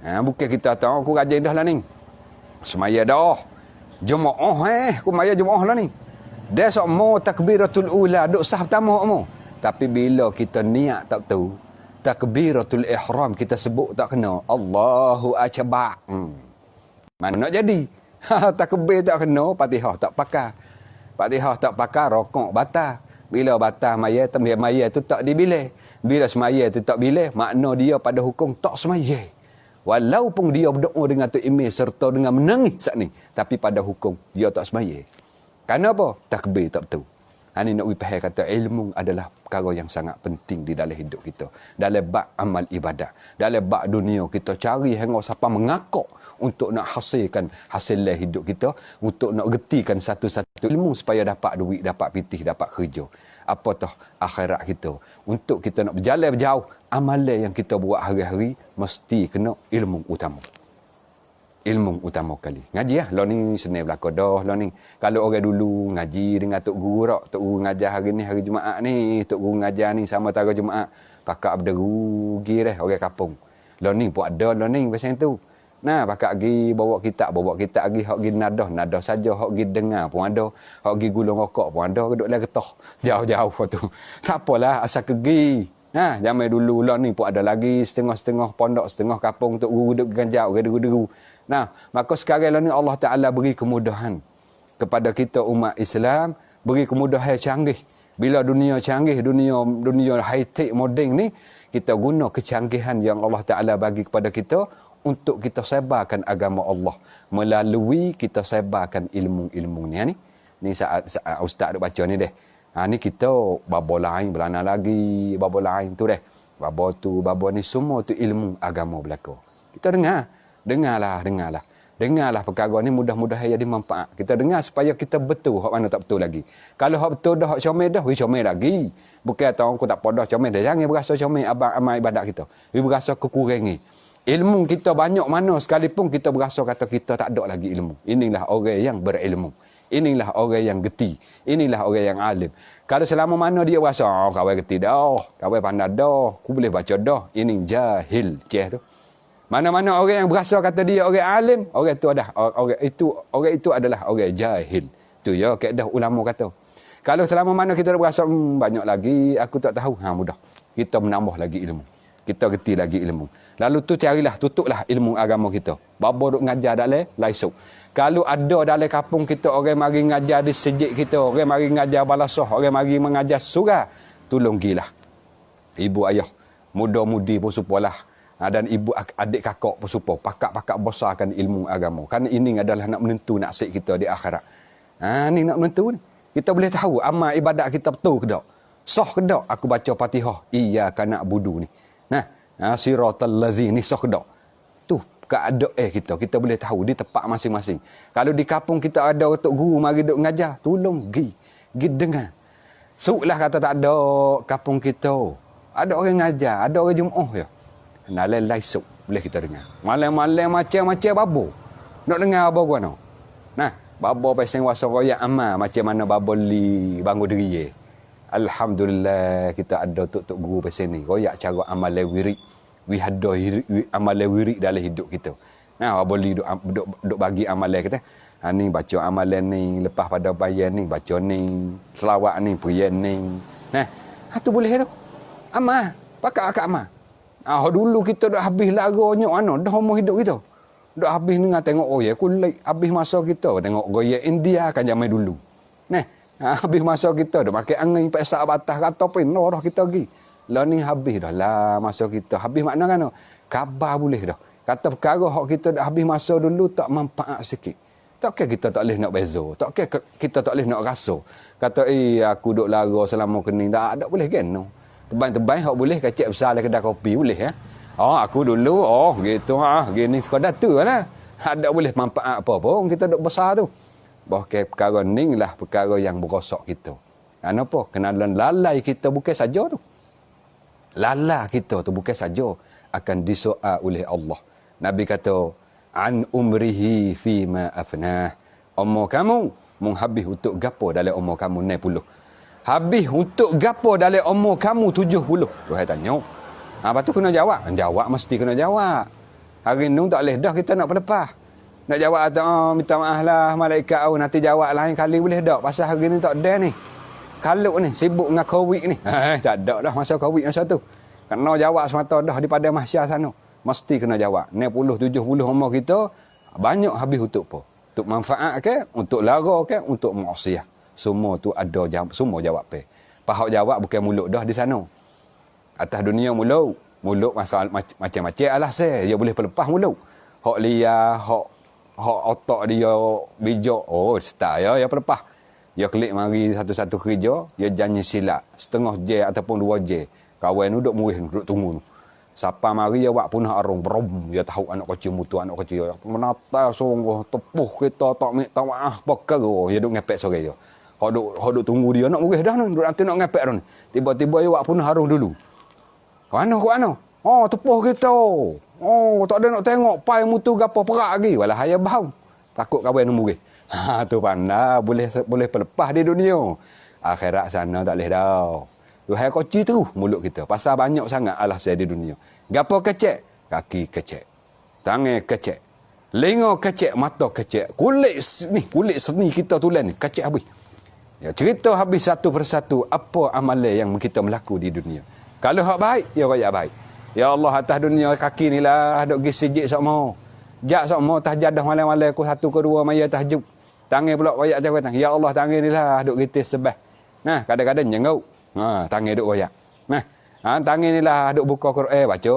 Bukan kita tahu aku rajin dah lah ni. Semaya dah. Jemaah aku maya jemaah lah ni. Dia sok mau takbiratul ula duk sah pertama mu. Tapi bila kita niat tak tahu, takbiratul ihram kita sebut tak kena. Allahu akbar. Mana nak jadi? Takbir tak kena, Fatihah tak pakai. Fatihah tak pakai rokok batal. Bila batal maya tu tak dibilih. Bila semaya tu tak bilih, makna dia pada hukum tak semaya. Walaupun dia berdoa dengan tu imej serta dengan menangis saat ni. Tapi pada hukum, dia tak semaya. Kenapa? Takbir tak betul. Ini nak wipahai kata ilmu adalah perkara yang sangat penting di dalam hidup kita. Dalam bab amal ibadat. Dalam bab dunia, kita cari hingga siapa mengakuk untuk nak hasilkan hasilnya hidup kita. Untuk nak getikan satu-satu ilmu supaya dapat duit, dapat pitih, dapat kerja. Apatah akhirat kita. Untuk kita nak berjalan berjauh, amalan yang kita buat hari-hari mesti kena ilmu utama. Ilmu utama kali. Ngaji lah. Lo ni senang belakang dah. Lo ni. Kalau orang dulu ngaji dengan Tok Guru tak. Tok Guru ngajar hari ni, hari Jumaat ni. Tok Guru ngajar ni sama tara Jumaat. Pakak berderugi dah orang kampung. Lo ni pun ada lo ni macam tu. Nah, pakak pergi bawa kitab pergi hok pergi nadah saja, hok pergi dengar pun ada, hok pergi gulung rokok pun ada, duduk dalam getah. Jauh-jauh tu. Tak apalah asal pergi. Nah, zaman dulu lah ni pun ada lagi setengah-setengah pondok, setengah kampung untuk guru duduk ganjau, deru-deru. Nah, maka sekarang lah ni Allah Taala beri kemudahan kepada kita umat Islam, beri kemudahan canggih. Bila dunia canggih, dunia high-tech moden ni, kita guna kecanggihan yang Allah Taala bagi kepada kita untuk kita sebarkan agama Allah melalui kita sebarkan ilmu-ilmu ni. Ni saat ustaz duk baca ni deh. Ni kita babo lain belana lagi, babo lain tu deh. Babo tu, babo ni semua tu ilmu agama belaka. Kita dengarlah perkara ni mudah-mudahan jadi manfaat. Kita dengar supaya kita betul hak mana tak betul lagi. Kalau hak betul dah hak comel dah, comel lagi. Bukan tahu aku tak podah comel dah. Jangan berasa comel amal ibadat kita. Berasa kekurangan. Ilmu kita banyak mana sekalipun kita berasa kata kita tak ada lagi ilmu. Inilah orang yang berilmu. Inilah orang yang geti. Inilah orang yang alim. Kalau selama mana dia rasa, kawan geti dah, kawan pandai dah, aku boleh baca dah. Ini jahil, tu. Mana-mana orang yang berasa kata dia orang alim, orang itu adalah orang jahil. Tu ya kaedah ulama kata. Kalau selama mana kita berasa banyak lagi, aku tak tahu, mudah. Kita menambah lagi ilmu. Kita geti lagi ilmu. Lalu tu carilah, tutuplah ilmu agama kita. Bapa duk ngajar dalam laisuk. Kalau ada dalam kampung kita orang mari ngajar di sejid kita, orang mari ngajar balasah, orang mari mengajar surah, tolong gilah. Ibu ayah, muda-mudi pun supalah. Dan ibu adik kakak pun supaya pakak-pakak besarkan ilmu agama. Kerana ini adalah nak menentu nasib kita di akhirat. Ni nak menentu ni. Kita boleh tahu amal ibadat kita betul ke tak? Sah ke tak aku baca Fatihah iyyaka na'budu ni. Siratal ladzina sah ke tak? Tu keadaan kita boleh tahu di tempat masing-masing. Kalau di kampung kita ada tok guru mari duk ngajar, tolong gi dengar. Suklah kata tak ada kampung kita. Ada orang ngajar, ada orang Jumaah ya. Nalai laisuk boleh kita dengar. Malam-malam macam-macam babo. Nak dengar apa gua no? Nah, babo pasang wasa royak amal macam mana babo li bangun diri. Alhamdulillah kita ada tok guru pasal ni. Royak cara amal wirid. We ada amal wirid dalam hidup kita. Nah, babo li duk bagi amal kita. Ni baca amalan ni, lepas pada bayan ni baca ni, selawat ni, perian ni. Nah, tu boleh tu. Amal, pakak akak amal. Dulu kita dah habis lagunya dah umur hidup kita. Dah habis dengar tengok aku habis masa kita tengok goyek India kan zaman dulu. Habis masa kita dah makan angin pesak batas kata pun dah kita pergi. Lah ni habis dah lah masa kita. Habis makna kan? Khabar boleh dah. Kata perkara hak kita dah habis masa dulu tak manfaat sikit. Takkah kita tak boleh nak beza? Takkah kita tak boleh nak rasa? Kata aku duk lara selama kening tak boleh kan? No. Tebang-tebang hak boleh kacik besar dalam kedai kopi boleh ya. Aku dulu gitu gini sekadar tu lah. Ada boleh manfaat apa-apa kita duk besar tu. Bahkan perkara ni lah perkara yang berosak kita. Kenapa? Kenalan lalai kita bukan saja tu. Lala kita tu bukan saja akan disoal oleh Allah. Nabi kata an umrihi fima afnah. Umur kamu menghabis untuk gapo dalam umur kamu 60. Habis untuk gapo dalam umur kamu 70. Tuhan tanya. Lepas tu kena jawab. Jawab mesti kena jawab. Hari ni tak boleh dah kita nak berlepas. Nak jawab atau minta maaf lah malaikat nanti jawab lain kali boleh tak. Pasal hari ni tak ada ni. Kalau ni sibuk dengan COVID ni. Tak ada dah masa COVID masa tu. Kena jawab semata dah di pada mahsyar sana. Mesti kena jawab. 60, 70 umur kita banyak habis untuk apa? Untuk manfaat ke? Untuk lara ke? Untuk maksiat. Semua tu ada semua jawab pe. Pahak jawab bukan mulut dah di sana. Atas dunia mulut masalah macam-macam alasan dia boleh pelepas mulut. Hak liar, hak otak dia bijak. Start ya pelepas. Dia klik mari satu-satu kerja, dia janji silap setengah je ataupun 2 je. Kawan duduk murih duduk tunggu. Siapa mari dia buat punah arung berom, dia tahu anak kecil mutu anak kecil. Menata sungguh tepuh kita tak minta maaf perkara. Dia duduk ngepek sore dia. Hak duk tunggu dia nak murih dah ni, nanti nak ngepek dah ni. Tiba-tiba dia buat punah arung dulu. Mana? Tepuh kita. Tak ada nak tengok pai mutu gapo perak lagi. Walah haya bau. Takut kawan murih. Tu pandai boleh pelepas di dunia. Akhirat sana tak boleh dah. Tuhan koci terus mulut kita. Pasal banyak sangat alasan di dunia. Gapo kecek? Kaki kecek. Tangan kecek. Lenga kecek, mata kecek. Kulit seni kita tulen ni kecek habis. Ya, cerita habis satu persatu apa amalan yang kita melaku di dunia. Kalau hak baik, ya royak baik. Ya Allah atas dunia kaki ni lah duk pergi sijik sokmo. Jak sokmo tahajud malam-malam aku 1 ke 2 maya tahajud. Tangan pula royak jawatan. Ya Allah tangan ni lah duk gitis sebah. Nah, kadang-kadang jengau. Tangan duk royak. Nah, tangan ni lah duk buka Quran, baca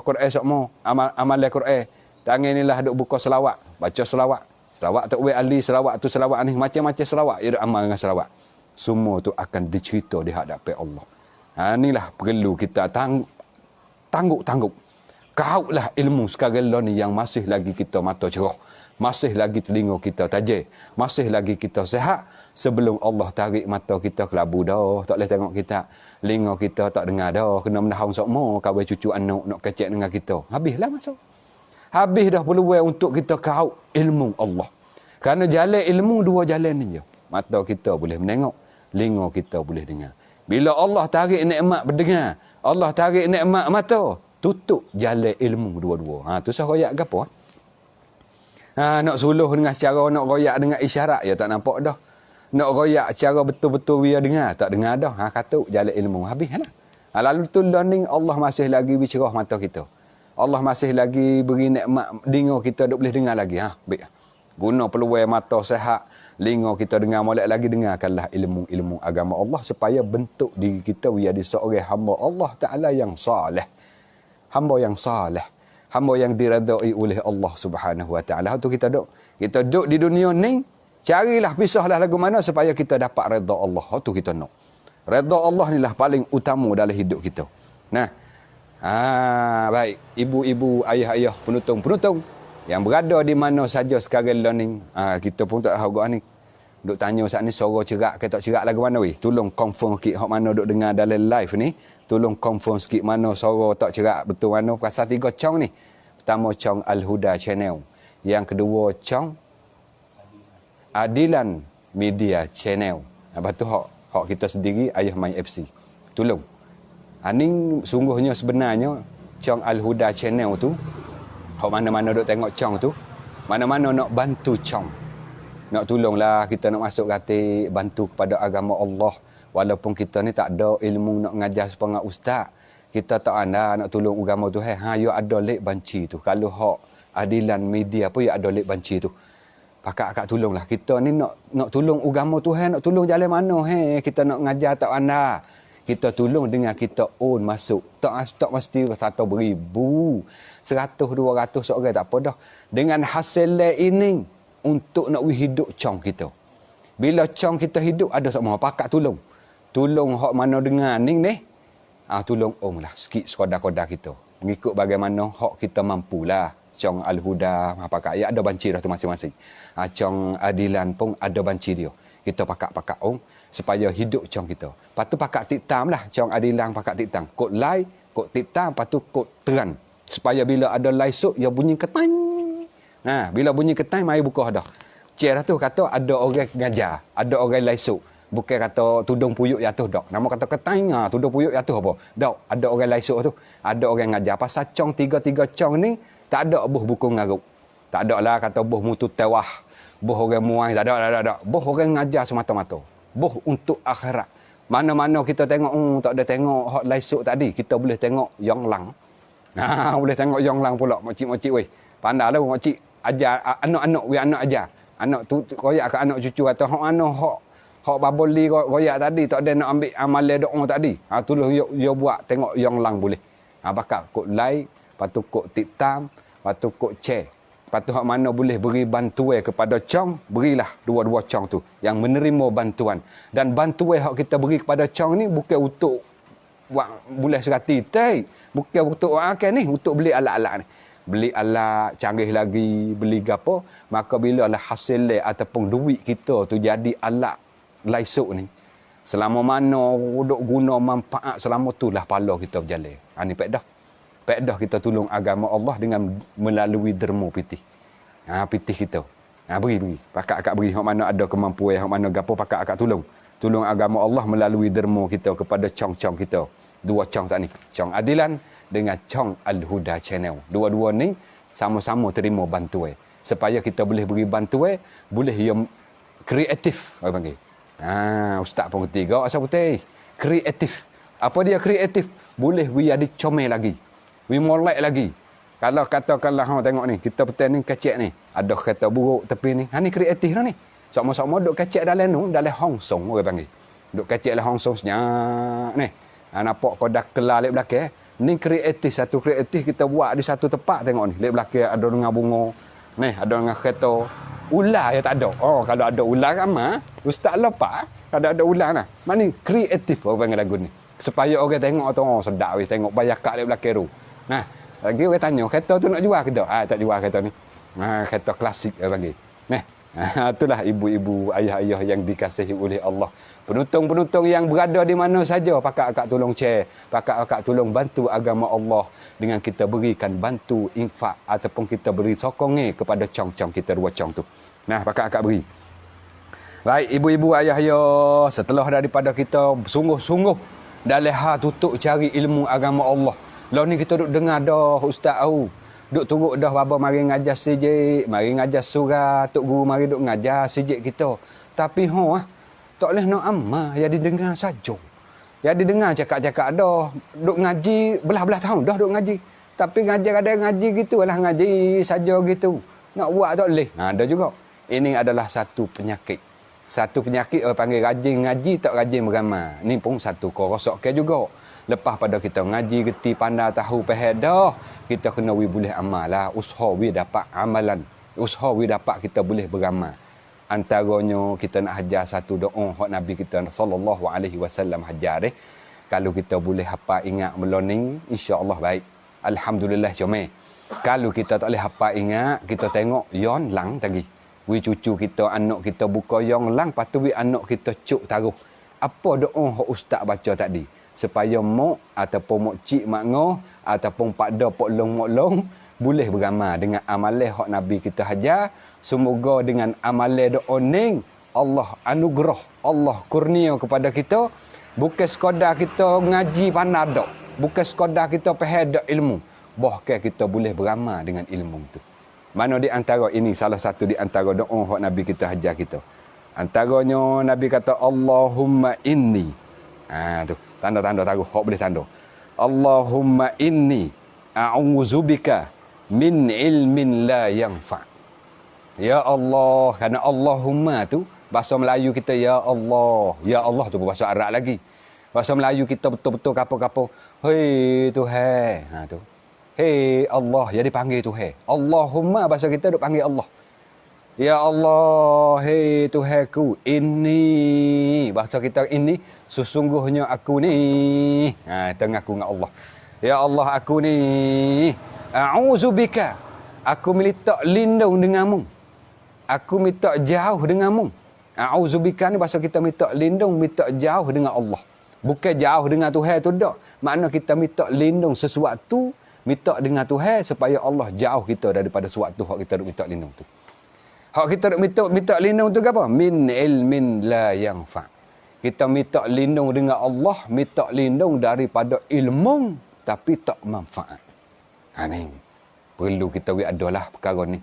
Quran sokmo, amalan Quran. Tangan ni lah duk buka selawat, baca selawat. Selawat tak boleh ahli selawat tu selawat ni macam-macam selawat dia duk amal dengan selawat. Semua tu akan dicerita di hadapan Allah. Inilah perlu kita tangguk. Kaulah ilmu sekarang ni yang masih lagi kita mata cerah. Masih lagi telinga kita tajam. Masih lagi kita sihat. Sebelum Allah tarik mata kita kelabu dah. Tak boleh tengok kita. Telinga kita tak dengar dah. Kena menahun sokmo. Kawan cucu anak nak kecek dengan kita. Habislah masa. Habis dah peluang untuk kita kau ilmu Allah. Kerana jalan ilmu dua jalan ni je. Mata kita boleh menengok, telinga kita boleh dengar. Bila Allah tarik nikmat berdengar, Allah tarik nikmat mata, tutup jalan ilmu dua-dua. Tu sah royak ke apa? Nak suluh dengan cara nak royak dengan isyarat, ya tak nampak dah. Nak royak cara betul-betul dia dengar, tak dengar dah. Kata jalan ilmu habis lah. Lalu tu learning, Allah masih lagi bercerah mata kita. Allah masih lagi beri nikmat dengar kita duk boleh dengar lagi. Baik. Guna peluang mata sehat, telinga kita dengar molek lagi, dengarkanlah ilmu-ilmu agama Allah supaya bentuk diri kita menjadi seorang hamba Allah Ta'ala yang saleh. Hamba yang saleh. Hamba yang diredai oleh Allah Subhanahu Wa Ta'ala. Tu kita duduk di dunia ni, carilah pisahlah lagu mana supaya kita dapat redha Allah. Tu kita nak. Redha Allah ni lah paling utama dalam hidup kita. Nah. Baik. Ibu-ibu, ayah-ayah, penutung-penutung yang berada di mana saja sekarang learning. Kita pun tak tahu ni. Duk tanya saat ni suara cerak ke tak cerak lagu mana weh. Tolong confirm sikit hak mana duk dengar dalam live ni. Tolong confirm sikit mana suara tak cerak betul mana. Pasal 3 cong ni. Pertama cong Al-Huda Channel. Yang kedua cong Adilan Media Channel. Lepas tu hak kita sendiri Ayah Main FC. Tolong. Ni sungguhnya sebenarnya cong Al-Huda Channel tu, hak mana-mana duk tengok cong tu, mana-mana nak bantu cong. Nak tolonglah kita nak masuk kata bantu kepada agama Allah. Walaupun kita ni tak ada ilmu nak ngajar sepengah ustaz. Kita tak ada nak tolong agama tu. Ya ada lek banci tu. Kalau hak Adilan Media pun ya ada lek banci tu. Pakak tolonglah. Kita ni nak tolong agama tu. Nak tolong jalan mana. Kita nak ngajar tak ada. Kita tolong dengan kita own masuk. Tak mesti 100,000. 100, 200 seorang tak apa dah. Dengan hasil ini. Untuk nak hidup cong kita. Bila cong kita hidup, ada semua pakak tolong. Tolong hak mana dengar ni. Tolong lah sikit sekadar-kadar kita. Mengikut bagaimana hak kita mampulah. Cong Al-Huda, pakak. Ya ada banci dah tu masing-masing. Cong Adilan pun ada banci dia. Kita pakak-pakak supaya hidup cong kita. Lepas tu pakak tiktam lah. Cong Adilan pakak tiktam. Kod like, kod tiktam, lepas tu kod teran. Supaya bila ada laisuk, dia bunyi ketang. Bila bunyi ketai, mari buka dah. Cik tu kata ada orang ngajar, ada orang laisuk. Bukan kata tudung puyuk jatuh dak. Nama kata ketai, tudung puyuk jatuh apa? Dak, ada orang laisuk tu. Ada orang ngajar. Pasal cong 3 cong ni, tak ada buh buku ngaruk. Tak ada lah kata buh mutu tewah. Buh orang muai, tak ada. Buh orang ngajar semata-mata. Buh untuk akhirat. Mana-mana kita tengok, tak ada tengok hak laisuk tadi. Kita boleh tengok yang lang. Boleh tengok yang lang pula. Makcik-makcik weh. Pandai lah makcik. Ajar anak-anak ajar. Anak tu royak ke anak cucu kata hak baboli royak tadi tak ada nak ambil amalan doa tadi. Tolong yo buat tengok yang lang boleh. Bakal kod like, patu kod tiktam, patu kod share. Patu hak mana boleh beri bantuan kepada cong, berilah dua-dua cong tu yang menerima bantuan. Dan bantuan hak kita beri kepada cong ni bukan untuk buat boleh serati tai. Bukan untuk ni, untuk beli alat-alat ni. Beli alat canggih lagi, beli gapo, maka bila lah hasil ataupun duit kita tu jadi alat laisuk ni, selama mana duk guna manfaat, selama tu lah pala kita berjalan. Ni pedah kita tolong agama Allah dengan melalui derma pitih. Pitih kita. Beri. Pakak beri hak mana ada kemampuan, hak mana gapo pakak tolong. Tolong agama Allah melalui derma kita kepada cong-cong kita. 2 cong tak ni. Cong Adilan dengan cong Al-Huda Channel. Dua-dua ni sama-sama terima bantuan. Supaya kita boleh beri bantuan, boleh yang kreatif. Orang panggil. Ustaz pun ketiga, asal putih. Kreatif. Apa dia kreatif? Boleh we ada comel lagi. We molek lagi. Kalau katakanlah tengok ni, kita petai ni kacik ni. Ada kereta buruk tepi ni. Ni kreatif dah ni. Sama-sama duk kacik dalam Hong Song orang panggil. Duk kacik dalam Hong Song senyak ni. Nampak kau dah kelar lek belakang. Ni satu kreatif kita buat di satu tempat tengok ni. Lek belakang ada dengan bunga. Ni ada dengan kereta. Ular ya tak ada. Kalau ada ular ramai, ustaz lepas. Kalau ada ular nah. Mana kreatif orang panggil lagu ni. Supaya orang tengok tu sedap weh tengok bayar kat lek belakang tu. Nah, lagi orang tanya kereta tu nak jual ke tak? Tak jual kereta ni. Kereta klasik orang panggil. Itulah ibu-ibu, ayah-ayah yang dikasihi oleh Allah. Penonton-penonton yang berada di mana saja, pakak tolong share, pakak tolong bantu agama Allah dengan kita berikan bantu infak ataupun kita beri sokongnya kepada cong-cong kita 2 cong tu. Nah, pakak akak beri. Baik, ibu-ibu, ayah-ayah, setelah daripada kita sungguh-sungguh dah leha tutup cari ilmu agama Allah. Lah ni kita duk dengar dah ustaz tahu. Duk turut dah bapa mari ngajar sijik, mari ngajar surah, tok guru mari duk ngajar sijik kita. Tapi tak boleh nak amal, ya didengar saja. Ya didengar cakap-cakap dah, duk ngaji belah-belah tahun dah duk ngaji. Tapi ngajar ada ngaji gitu lah, ngaji saja gitu. Nak buat tak boleh. Ada juga. Ini adalah satu penyakit. Satu penyakit orang panggil rajin ngaji tak rajin beramal. Ni pun satu kerosokkan juga. Lepas pada kita ngaji, geti, pandai, tahu, faham dah, kita kena boleh amal lah. Usaha dapat amalan. Usaha dapat kita boleh beramal. Antaranya kita nak hajar satu doa hak Nabi kita sallallahu alaihi wasallam hajar Kalau kita boleh hafal ingat meloni, insya-Allah baik. Alhamdulillah comel. Kalau kita tak boleh hafal ingat, kita tengok yon lang tadi. Wi cucu kita, anak kita buka yang lang, lepas tu wi anak kita cuk taruh. Apa doa hak ustaz baca tadi? Supaya mak ataupun mak cik mak ngoh ataupun pak da pak long mak long boleh beramal dengan amalan hak Nabi kita hajar. Semoga dengan amalan doa ni Allah anugerah, Allah kurnia kepada kita. Bukan sekadar kita ngaji pandai dak, bukan sekadar kita faham dak ilmu, bahkan kita boleh beramal dengan ilmu tu. Mana di antara ini salah satu di antara doa hak Nabi kita hajar kita. Antaranya Nabi kata Allahumma inni. Tu tanda-tanda taruh hak boleh tanda. Allahumma inni a'udzubika min ilmin la yanfa. Ya Allah, kerana Allahumma tu bahasa Melayu kita ya Allah. Ya Allah tu bahasa Arab lagi. Bahasa Melayu kita betul-betul kapo-kapo. Hei Tuhan. Tu. Hei Allah, ya dipanggil Tuhan. Allahumma bahasa kita duk panggil Allah. Ya Allah, hei Tuhanku, ini bahasa kita ini sesungguhnya aku ni. Tengah aku dengan Allah. Ya Allah, aku ni a'udzubika. Aku minta lindung denganmu. Aku minta jauh denganmu. A'udzubika ni bahasa kita minta lindung, minta jauh dengan Allah. Bukan jauh dengan Tuhan tu dak. Makna kita minta lindung sesuatu, minta dengan Tuhan supaya Allah jauh kita daripada sesuatu hak kita duk minta lindung tu. Hak kita duk minta lindung tu apa? Min ilmin la yanfa. Kita minta lindung dengan Allah, minta lindung daripada ilmu tapi tak manfaat. Ni perlu kita adalah perkara ni.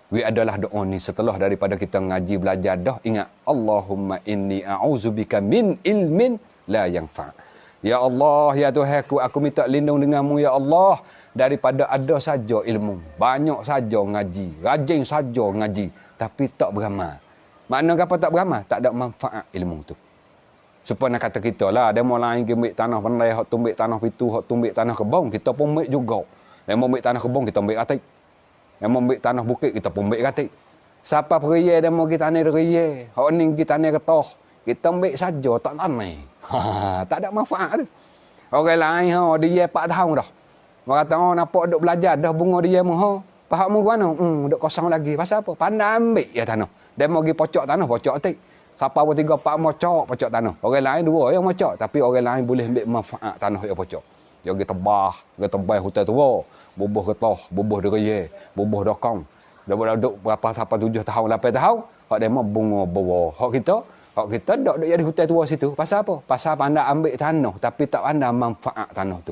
Adalah doa ni setelah daripada kita ngaji belajar dah, ingat Allahumma inni a'udzubika min ilmin la yanfa. Ya Allah, ya Tuhanku, aku minta lindung denganmu ya Allah daripada ada saja ilmu, banyak saja ngaji, rajin saja ngaji tapi tak beramal. Makna apa tak beramal? Tak ada manfaat ilmu tu. Supaya nak kata kita lah, demo lain ke ambil tanah pandai, hak tumbik tanah pitu, hak tumbik tanah kebong, kita pun ambil juga. Demo ambil tanah kebong, kita ambil ratik. Demo ambil tanah bukit, kita pun ambil ratik. Siapa periye demo kita tanah periye, hak ni kita tanah ketoh, kita ambil saja tak tanah. Tak ada manfaat tu. Orang lain dia 4 tahun dah. Orang kata nampak duk belajar dah bunga dia mu faham mu mana? Duk kosong lagi. Pasal apa? Pandai ambil ya tanah. Dia mau pergi pocok tanah, pocok tik. Siapa pun 3 4 pocok tanah. Orang lain 2 yang pocok, tapi orang lain boleh ambil manfaat tanah yang pocok. Dia pergi tebah hutan tua, bubuh getah, bubuh derye, bubuh dokong. Dah duduk berapa sampai 7 tahun, 8 tahun, hak dia mau bunga bawa. Hak kita dok jadi hutan tua situ. Pasal apa? Pasal pandai ambil tanah tapi tak pandai manfaat tanah tu.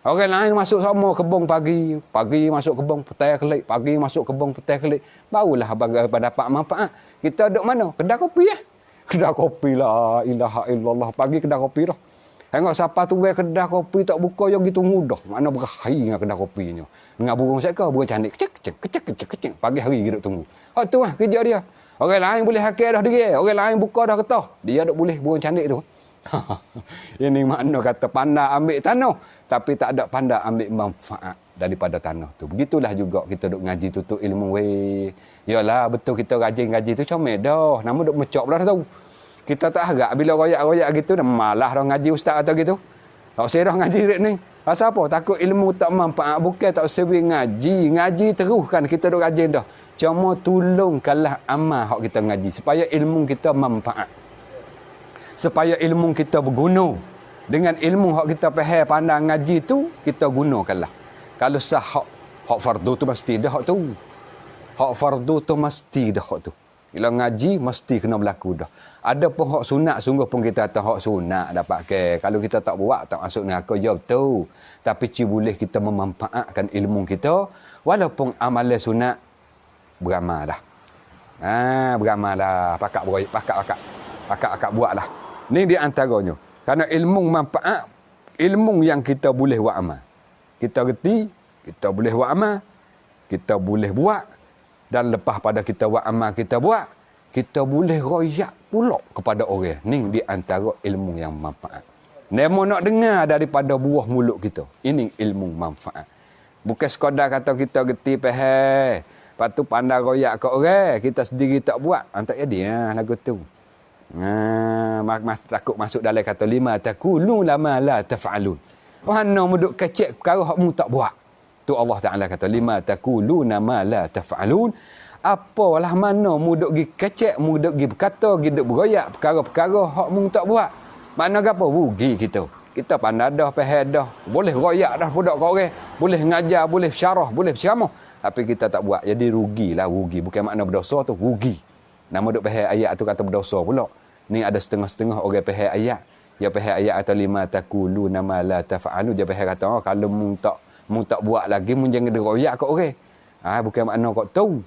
Orang lain masuk sama kebun pagi masuk kebun petang kelik, pagi masuk kebun petang kelik. Barulah dapat manfaat. Kita duduk mana? Kedai kopi ya. Kedai kopi la ilaha illallah. Pagi kedai kopi dah. Tengok siapa tu kedai kopi tak buka yo gitu mudah. Mana berkahai dengan kedai kopinya. Dengan burung seka, burung cantik. Kecek. Pagi hari kita tunggu. Oh tu lah kerja dia. Orang lain boleh hakir dah dia. Orang lain buka dah ketah. Dia tak boleh burung cantik tu. Ini makna kata pandai ambil tanah tapi tak ada pandai ambil manfaat daripada tanah tu. Begitulah juga kita duk ngaji tutup ilmu weh. Yalah betul kita rajin ngaji tu comel dah. Nama duk mecok dah tahu. Kita tak harap bila royak-royak gitu dah malah dah ngaji ustaz atau gitu. Tak serah ngaji rek ni. Pasal apa? Takut ilmu tak manfaat, bukan tak sewi ngaji. Ngaji terus kan kita duk rajin dah. Cuma tolongkanlah amal hak kita ngaji supaya ilmu kita manfaat. Supaya ilmu kita berguna. Dengan ilmu hak kita faham pandang ngaji tu, kita gunakanlah. Kalau sah hak fardu tu mesti dah hak tu. Hak fardu tu mesti dah hak tu. Bila ngaji mesti kena berlaku dah. Ada pun hak sunat sungguh pun kita tahu hak sunat dapat ke. Kalau kita tak buat tak masuk neraka ya betul. Tapi boleh kita memanfaatkan ilmu kita walaupun amalan sunat beramal dah. Beramal dah. Pakak buatlah. Ni di antaranya. Karena ilmu manfaat, ilmu yang kita boleh buat amal. Kita reti, kita boleh buat amal, kita boleh buat. Dan lepas pada kita buat amal kita buat, kita boleh royak pula kepada orang. Ni di antara ilmu yang manfaat. Nemo nak dengar daripada buah mulut kita. Ini ilmu manfaat. Bukan sekadar kata kita geti peheh. Lepas tu pandai royak ke orang. Kita sendiri tak buat. Tak jadi lagu tu. Takut masuk dalam kata lima takulu lama la taf'alun. Mana muduk kecek perkara hak mu tak buat. Tu Allah Ta'ala kata lima takuluna ma la taf'alun. Apalah mana muduk gi kecek, muduk gi berkata, gi duk beroyak perkara-perkara hak mu tak buat. Mana gapo rugi kita. Kita pandai dah, faham dah, boleh royak dah budak kau orang, boleh ngajar, boleh syarah, boleh ceramah, tapi kita tak buat. Jadi rugilah, rugi. Bukan makna berdosa tu rugi. Nama duk faham ayat tu kata berdosa pula. Ni ada setengah-setengah orang faham ayat. Ya faham ayat atau lima takuluna ma la taf'alun. Dia faham kata kalau mu tak buat lagi, mu jangan deroyak kat orang. Bukan makna kau tahu.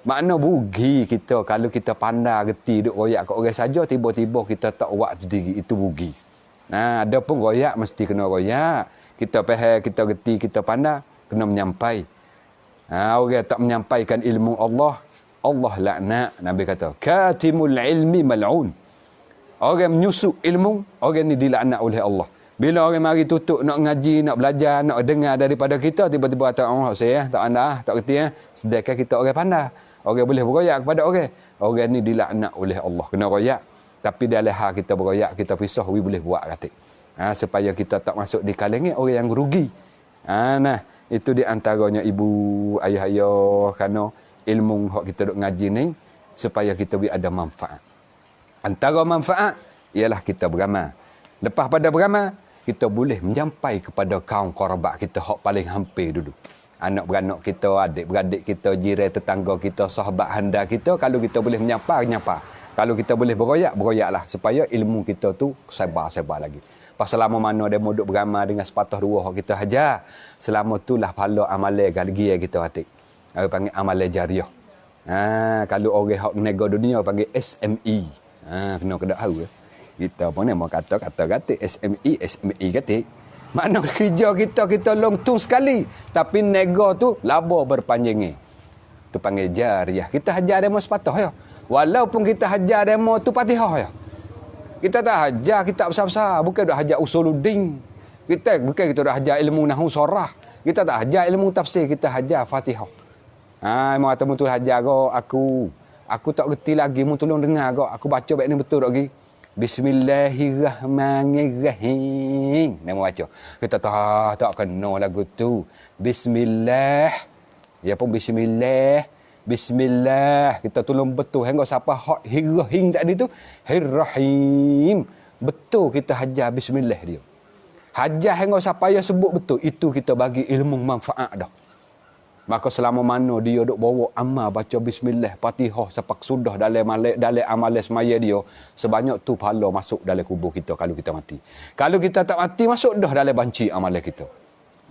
Makna rugi kita kalau kita pandai reti duk royak kat orang saja, tiba-tiba kita tak buat sendiri, itu rugi. Ada pun royak mesti kena royak. Kita faham, kita reti, kita pandai, kena menyampai. Orang tak menyampaikan ilmu Allah, Allah laknat. Nabi kata, katimul ilmi mal'un. Orang menyusuk ilmu, orang ni dilaknat oleh Allah. Bila orang mari tutup nak ngaji, nak belajar, nak dengar daripada kita, tiba-tiba kata, saya tak pandai, tak kerti. Sedangkan kita orang pandai. Orang boleh beroyak kepada orang. Orang ni dilaknat oleh Allah. Kena royak. Tapi dalam hal kita beroyak, kita pisah, we boleh buat katik. Supaya kita tak masuk di kalangan orang yang rugi. Nah, itu di antaranya ibu, ayah-ayah, kerana ilmu hak kita duk ngaji ni, supaya kita ada manfaat. Antara manfaat, ialah kita beramal. Lepas pada beramal, kita boleh menyampai kepada kaum kerabat kita hak paling hampir dulu. Anak-beranak kita, adik-beradik kita, jiran tetangga kita, sahabat handa kita, kalau kita boleh menyapa. Kalau kita boleh beroyaklah supaya ilmu kita tu sebar lagi. Pas selama mana dia mau duk beramal dengan sepatah dua hak kita hajar, selama itulah pahala amalan galgi kita atik. Orang panggil amalan jariah. Kalau orang hak nego dunia panggil SME. Kena tahu. Kita pun mau kata SME kata. Makna kerja kita long tu sekali. Tapi nego tu laba berpanjangnya. Tu panggil jariah. Kita hajar demo sepatah ya. Walaupun kita hajar demo tu Fatihah ya. Kita tak hajar kitab besar-besar. Bukan dah hajar usuluddin. Bukan kita dah hajar ilmu nahwu sarah. Kita tak hajar ilmu tafsir. Kita hajar Fatihah. Memang kata mutul hajar aku. Aku tak reti lagi. Mu tolong dengar kau. Aku baca baik ni betul lagi. Bismillahirrahmanirrahim. Nama baca. Kita tak kena lagu tu. Bismillah. Ya pun bismillah. Bismillah. Kita tolong betul. Hingga siapa hak hirrahim tadi tu. Hirrahim. Betul kita hajar bismillah dia. Hajar hingga siapa yang sebut betul. Itu kita bagi ilmu manfaat dah. Maka selama mana dia duk bawa amal baca bismillah, Fatihah sepak sudah dalam amalan semaya dia, sebanyak tu pahala masuk dalam kubur kita kalau kita mati. Kalau kita tak mati, masuk dah dalam banci amalan kita.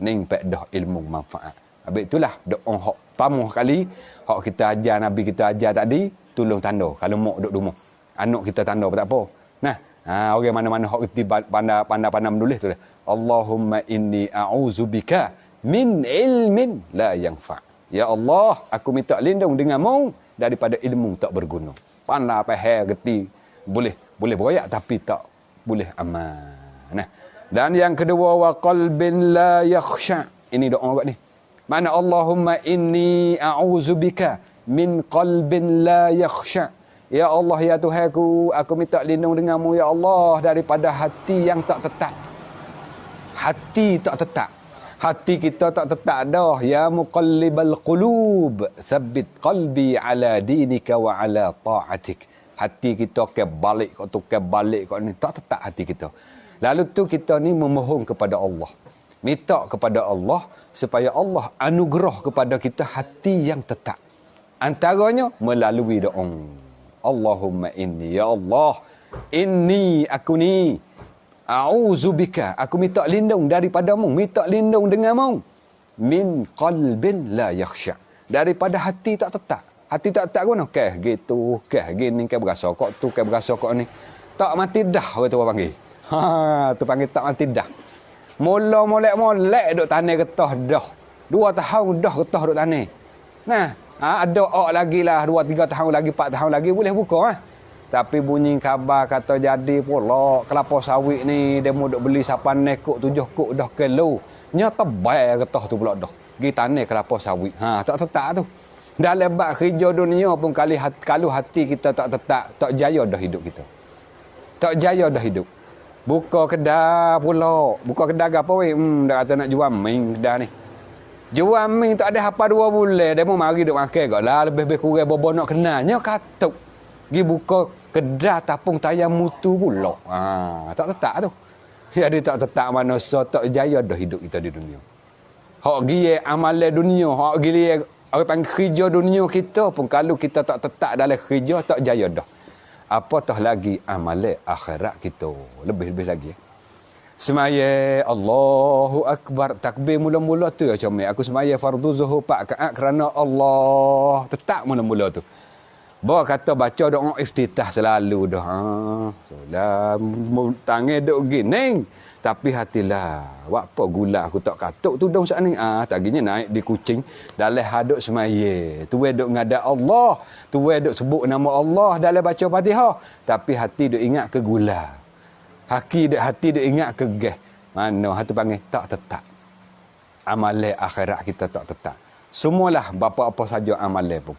Ning pek dah ilmu manfaat. Habis itulah doa hak pertama kali hak kita ajar Nabi kita ajar tadi, tolong tanda kalau mak duk rumah. Anak kita tanda tak apa. Nah, orang mana-mana hak reti pandai menulis tu. Allahumma inni a'udzubika min ilmin la yanfa. Ya Allah, aku minta lindung denganmu daripada ilmu tak berguna. Pandai faham reti, boleh beroyak tapi tak boleh amal. Nah, dan yang kedua wa qalbin la yakhsha. Ini doa buat ni. Mana Allahumma inni a'udzubika min qalbin la yakhsha. Ya Allah ya Tuhanku, aku minta lindung denganmu ya Allah daripada hati yang tak tetap. Hati tak tetap. Hati kita tak tetap dah. Ya muqallibal qulub, tsabbit qalbi ala dinika wa ala ta'atik. Hati kita kebalik kau ni tak tetap hati kita. Lalu tu kita ni memohon kepada Allah. Minta kepada Allah supaya Allah anugerah kepada kita hati yang tetap. Antaranya melalui doa. Allahumma inni, ya Allah, inni aku ni a'udzubika, aku minta lindung daripadamu, minta lindung denganmu, min qalbin la yakhsha, daripada hati tak tetap. Hati tak tetap guna gitu, gini ke berasa kok tu, ke berasa kok ni. Tak mati dah orang tu panggil. Tu panggil tak mati dah. Mula molek duk tanah getah dah. 2 tahun dah getah duk tanah. Nah, ada lagi lah 2-3 tahun lagi, 4 tahun lagi boleh buka . Tapi bunyi khabar kata jadi pula kelapa sawit ni demo duk beli 8 kok 7 kok dah kilo. Nya tebal getah tu pula dah. Gi tanah kelapa sawit. Tak tetap tu. Dalam bab kerja dunia pun kalau hati kita tak tetap, tak jaya dah hidup kita. Tak jaya dah hidup. Buka kedai pula. Buka kedai apa weh? Dah kata nak jual ming kedai ni. Jual ming tak ada apa 2 bulan. Dia mau mari duk makan kau lah. Lebih-lebih kurang bobo nak kenalnya katuk. Pergi buka kedai tapung tayar mutu pula. Tak tetap tu. Jadi tak tetap manusia, tak jaya dah hidup kita di dunia. Hak gile amalan dunia, hak gile orang panggil kerja dunia kita pun kalau kita tak tetap dalam kerja, tak jaya dah. Apatah lagi amalan akhirat kita. Lebih-lebih lagi. Semaya Allahu Akbar, takbir mula-mula tu macam ni. Aku semaya fardu zuhur 4 rakaat kerana Allah. Tetap mula-mula tu. Bawa kata baca doa iftitah selalu dah. Tangan duk gini. Tapi hatilah, apa gula aku tak katuk tu dong saat ni. Taginya naik di kucing dalam haduk semaya. Tu duk ngadak Allah, tu duk sebut nama Allah dalam baca Fatihah. Tapi hati duk ingat ke gula. Hati duk ingat ke gas. Mana hati panggil tak tetap. Amalan akhirat kita tak tetap. Semualah bapa apa saja amalan pun.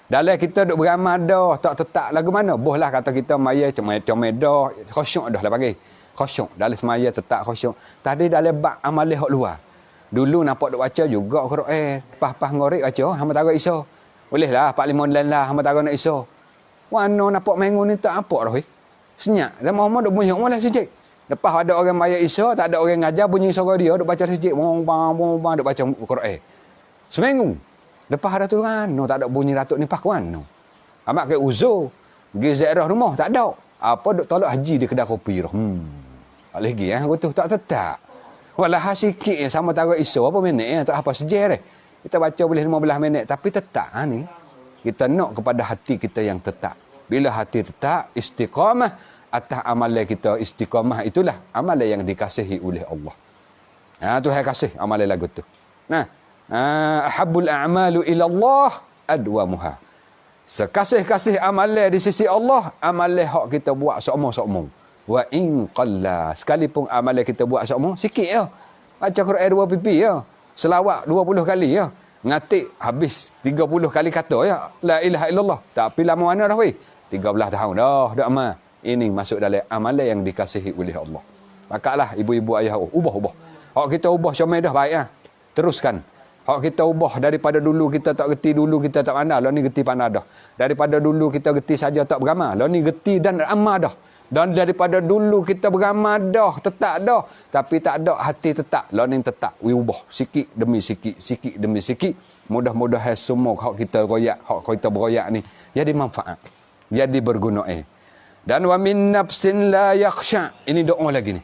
Dalam kita duk beramal dah, tak tetap lagu mana. Bohlah kata kita maya comel dah, khusyuk dah lah panggil. Khusyuk. Dalam semaya tetap khusyuk. Tadi dalam bab amalan hak luar. Dulu nampak duk baca juga Quran. Pas-pas ngorek baca, hamba tahu iso. Bolehlah 4-5 bulan lah hamba tahu nak iso. Wano nampak minggu ni tak apa dah. Senyap. Dan Muhammad duk bunyi malah sejik. Lepas ada orang maya iso, tak ada orang ngajar bunyi suara dia duk baca sejik. Bong duk baca Quran. Seminggu. Lepas ada tu kan, tak ada bunyi Datuk ni pas kan. Amak ke uzur. Pergi ziarah rumah, tak ada. Apa duk tolak haji di kedai kopi dah. Lagi betul tak tetap. Walah sikit sama tahu isu apa minit tak apa sejarah. Kita baca boleh 15 minit tapi tetap ni. Kita nak kepada hati kita yang tetap. Bila hati tetap istiqamah atas amalan kita, istiqamah itulah amalan yang dikasihi oleh Allah. Tuhan kasih amalan lagu tu. Ahabbul a'malu ila Allah adwamuha. Sekasih-kasih amalan di sisi Allah, amalan hak kita buat sokmo-sokmo. Wa in qalla, sekalipun amalan kita buat sokmo sikit ya. Baca Quran 2 pipi ya. Selawat 20 kali ya. Ngatik habis 30 kali kata ya. La ilaha illallah. Tapi lama mana dah weh? 13 tahun dah amal. Ini masuk dalam amalan yang dikasihi oleh Allah. Makalah ibu-ibu ayah ubah. Hak kita ubah comel dah baik ah. Teruskan. Hak kita ubah daripada dulu kita tak geti, dulu kita tak pandai, lah ni geti pandai dah. Daripada dulu kita geti saja tak beramal, lah ni geti dan amal dah. Dan daripada dulu kita beramal dah, tetap dah, tapi tak ada hati tetap, lah ni tetap. Ubah sikit demi sikit, sikit demi sikit. Mudah-mudahan semua hak kita royak, hak kita beroyak ni jadi manfaat, jadi berguna Dan wa min nafsin la yakhsha. Ini doa lagi ni.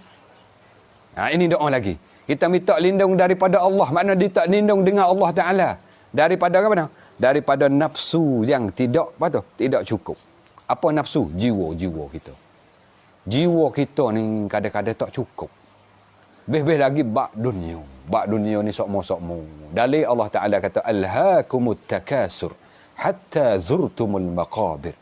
Ini doa lagi. Kita minta lindung daripada Allah. Makna dia tak lindung dengan Allah Ta'ala. Daripada apa? Daripada nafsu yang tidak tidak cukup. Apa nafsu? Jiwa kita. Jiwa kita ni kadang-kadang tak cukup. Lebih lagi bak dunia. Bak dunia ni sokmo-sokmo. Dalil Allah Ta'ala kata, Alhaakumut takasur hatta zurtumul maqabir.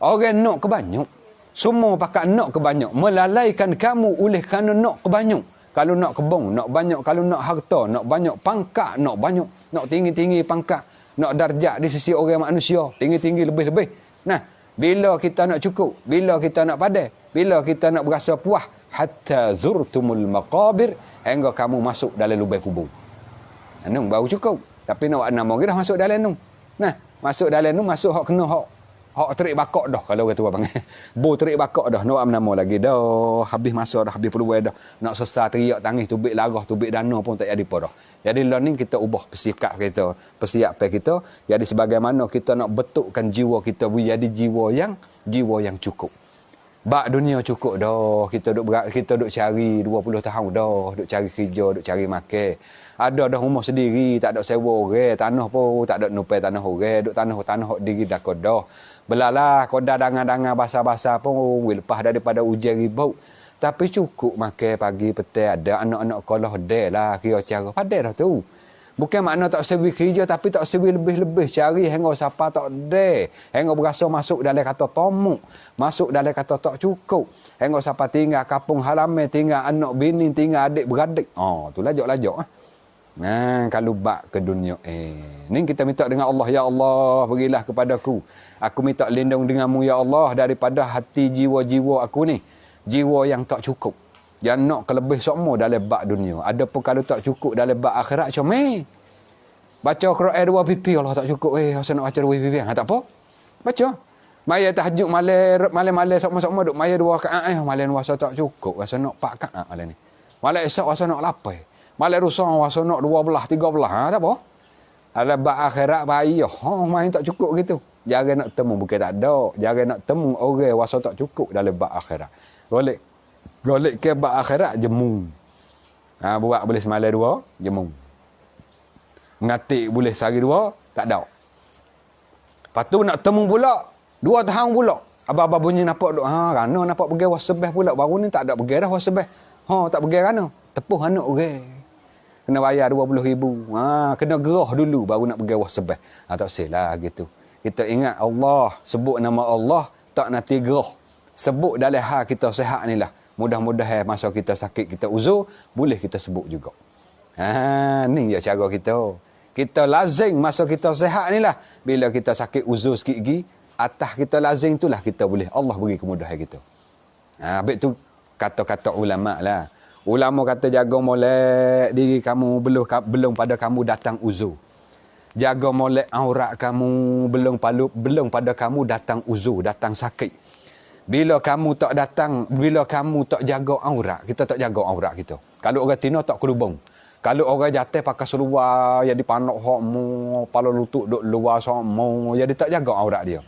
Orang nak kebanyak. Semua pakat nak kebanyak. Melalaikan kamu oleh kerana nak kebanyak. Kalau nak kebun, nak banyak. Kalau nak harta, nak banyak. Pangkat, nak banyak. Nak tinggi-tinggi pangkat. Nak darjat di sisi orang manusia. Tinggi-tinggi lebih-lebih. Nah, bila kita nak cukup. Bila kita nak padai. Bila kita nak berasa puas. Hatta zurtumul maqabir. Hingga kamu masuk dalam lubang kubur. Baru cukup. Tapi nak buat nama dah masuk dalam tu. Nah, masuk dalam tu, masuk hak kena hak Hak terik bakok dah kalau orang tua panggil. Bo terik bakok dah. Nak nama lagi dah. Habis masa dah, habis peluang dah. Nak sesat teriak tangis tubik larah, tubik dana pun tak jadi apa dah. Jadi lah ni kita ubah persiapan kita, persiapan kita. Jadi sebagaimana kita nak betulkan jiwa kita jadi jiwa yang cukup. Bak dunia cukup dah. Kita duk cari 20 tahun dah, duk cari kerja, duk cari makan. Ada dah rumah sendiri, tak ada sewa orang, tanah pun tak ada nupai tanah orang, duk tanah diri dah kodah. Belalah kodah dangan-dangan basah-basah pun lepas daripada ujian ribau. Tapi cukup makan pagi petang, ada anak-anak sekolah dah lah kira cara. Padai dah tu. Bukan makna tak sewi kerja tapi tak sewi lebih-lebih cari hingga siapa tak ada. Hingga berasa masuk dalam kata tomuk, masuk dalam kata tak cukup. Hingga siapa tinggal kampung halaman, tinggal anak bini, tinggal adik beradik. Oh, tu lajak-lajak Nah, kalau bak ke dunia ni kita minta dengan Allah, ya Allah, berilah kepadaku. Aku minta lindung denganmu ya Allah daripada hati jiwa-jiwa aku ni. Jiwa yang tak cukup. Yang nak kelebih semua dalam bak dunia. Adapun kalau tak cukup dalam bak akhirat comel. Baca Quran 2 pipi Allah tak cukup. Saya nak baca 2 pipi. Tak apa. Baca. Maya tahajud malam sama-sama duk maya 2 rakaat malam puasa tak cukup. Rasa nak 4 rakaat malam ni. Malam esok rasa nak 8. Malam lusa rasa nak 12, 13. Tak apa. Ada bak akhirat bayi. Main tak cukup gitu. Jangan nak temu bukan tak ada. Jangan nak temu orang rasa tak cukup dalam bak akhirat. Golek ke bak akhirat jemu. Buat boleh semalam 2, jemu. Mengatik boleh sehari 2, tak ada. Lepas tu nak temu pula 2 tahun pula. Abang-abang bunyi nampak duk. Rana nampak pergi wasebah pula. Baru ni tak ada pergi dah wasebah. Tak pergi rana. Tepuh anak orang. Kena bayar 20,000. Kena gerah dulu baru nak pergi wasebah. Tak silah gitu. Kita ingat Allah, sebut nama Allah, tak nanti gerah. Sebut dalam hal kita sihat ni lah. Mudah-mudahan masa kita sakit, kita uzur, boleh kita sebut juga. Ni je cara kita. Kita lazim masa kita sihat ni lah. Bila kita sakit uzur sikit lagi, atas kita lazim tu lah kita boleh. Allah beri kemudahan kita. Habis tu kata-kata ulama lah. Ulama kata jaga molek diri kamu belum pada kamu datang uzur. Jaga molek aurat kamu belum pada kamu datang uzur, datang sakit. Bila kamu tak jaga aurat, kita tak jaga aurat kita. Kalau orang Tino tak kerubung. Kalau orang jatuh pakai seluar, jadi panak hokmu, pala lutut duk luar hokmu, jadi tak jaga aurat dia.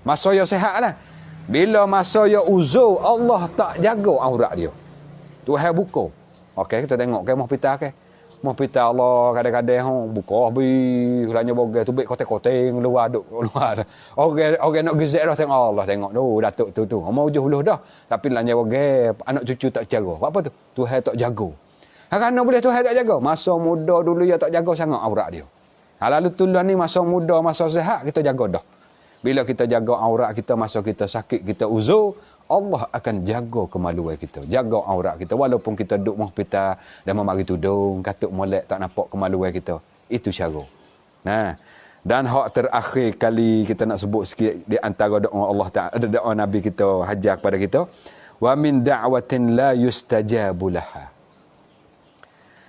Masa yang sihat lah. Bila masa yang uzur, Allah tak jaga aurat dia. Tuhan buka. Okey, kita tengok kemah pita ke. Mah pita Allah kadang-kadang buka habis hulanya bogai tu baik kotek-kotek luar duk luar. Orang nak gezek dah tengok Allah tengok tu datuk tu. Mau ujuh uluh dah. Tapi lanya bogai anak cucu tak jaga. Apa tu? Tuhan tak jaga. Kerana boleh Tuhan tak jaga? Masa muda dulu ya tak jaga sangat aurat dia. Lalu tulah ni masa muda, masa sihat kita jaga dah. Bila kita jaga aurat kita masa kita sakit, kita uzur, Allah akan jaga kemaluan kita, jaga aurat kita. Walaupun kita duduk hospital dan memari tudung, katuk molek tak nampak kemaluan kita. Itu cara. Dan hak terakhir kali kita nak sebut sikit di antara doa Allah Ta'ala, ada doa Nabi kita hajar kepada kita. Wa min da'watin la yustajabu laha.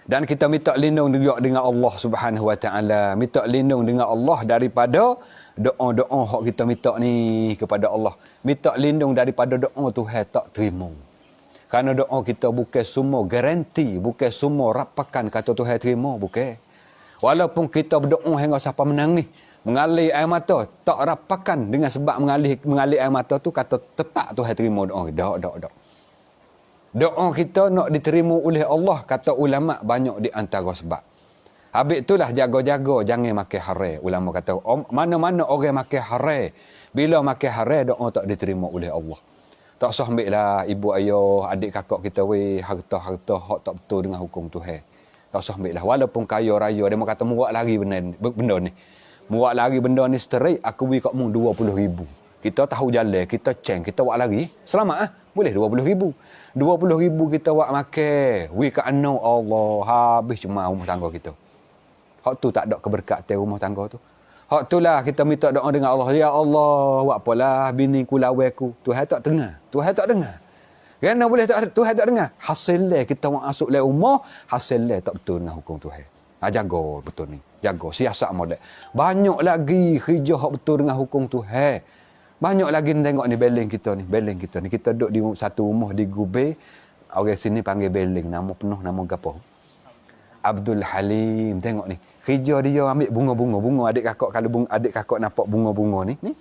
Dan kita minta lindung juga dengan Allah Subhanahu Wa Ta'ala. Minta lindung dengan Allah daripada doa-doa hak kita minta ni kepada Allah. Minta lindung daripada doa Tuhan tak terima. Kerana doa kita bukan semua garanti, bukan semua rapakan kata Tuhan terima, bukan. Walaupun kita berdoa hingga siapa menangis, mengalir air mata, tak rapakan dengan sebab mengalir air mata tu kata tetap Tuhan terima doa. Tak. Doa kita nak diterima oleh Allah, kata ulama banyak di antara sebab. Habis itulah jaga-jaga jangan makan haram. Ulama kata mana-mana orang makan haram, bila makan haram doa tak diterima oleh Allah. Tak sah ambil lah ibu ayah, adik kakak kita harta-harta hak tak betul dengan hukum Tuhan. Tak sah ambil lah. Walaupun kaya raya dia kata muak lari benda ni. Muak lari benda ni straight aku beri kat mu 20,000. Kita tahu jalan, kita ceng, kita buat lari, selamat boleh 20,000. 20,000 kita buat makan, wi kat anak Allah, habis cuma rumah tangga kita. Hak tu tak ada keberkatan rumah tangga tu. Hak tu lah kita minta doa dengan Allah. Ya Allah, buat apalah bini ku lawan aku. Tuhan tak dengar. Tuhan tak dengar. Kerana boleh Tuhan tak dengar. Hasilnya kita masuk dalam rumah, hasilnya tak betul dengan hukum Tuhan. Jaga betul ni. Jaga siasat molek. Banyak lagi kerja hak betul dengan hukum Tuhan. Banyak lagi tengok ni beling kita ni. Kita duduk di satu rumah di Gubei. Orang sini panggil beling. Nama penuh, nama gapo? Abdul Halim. Tengok ni. Kerja dia ambil bunga-bunga. Adik kakak, kalau adik kakak nampak bunga-bunga ni.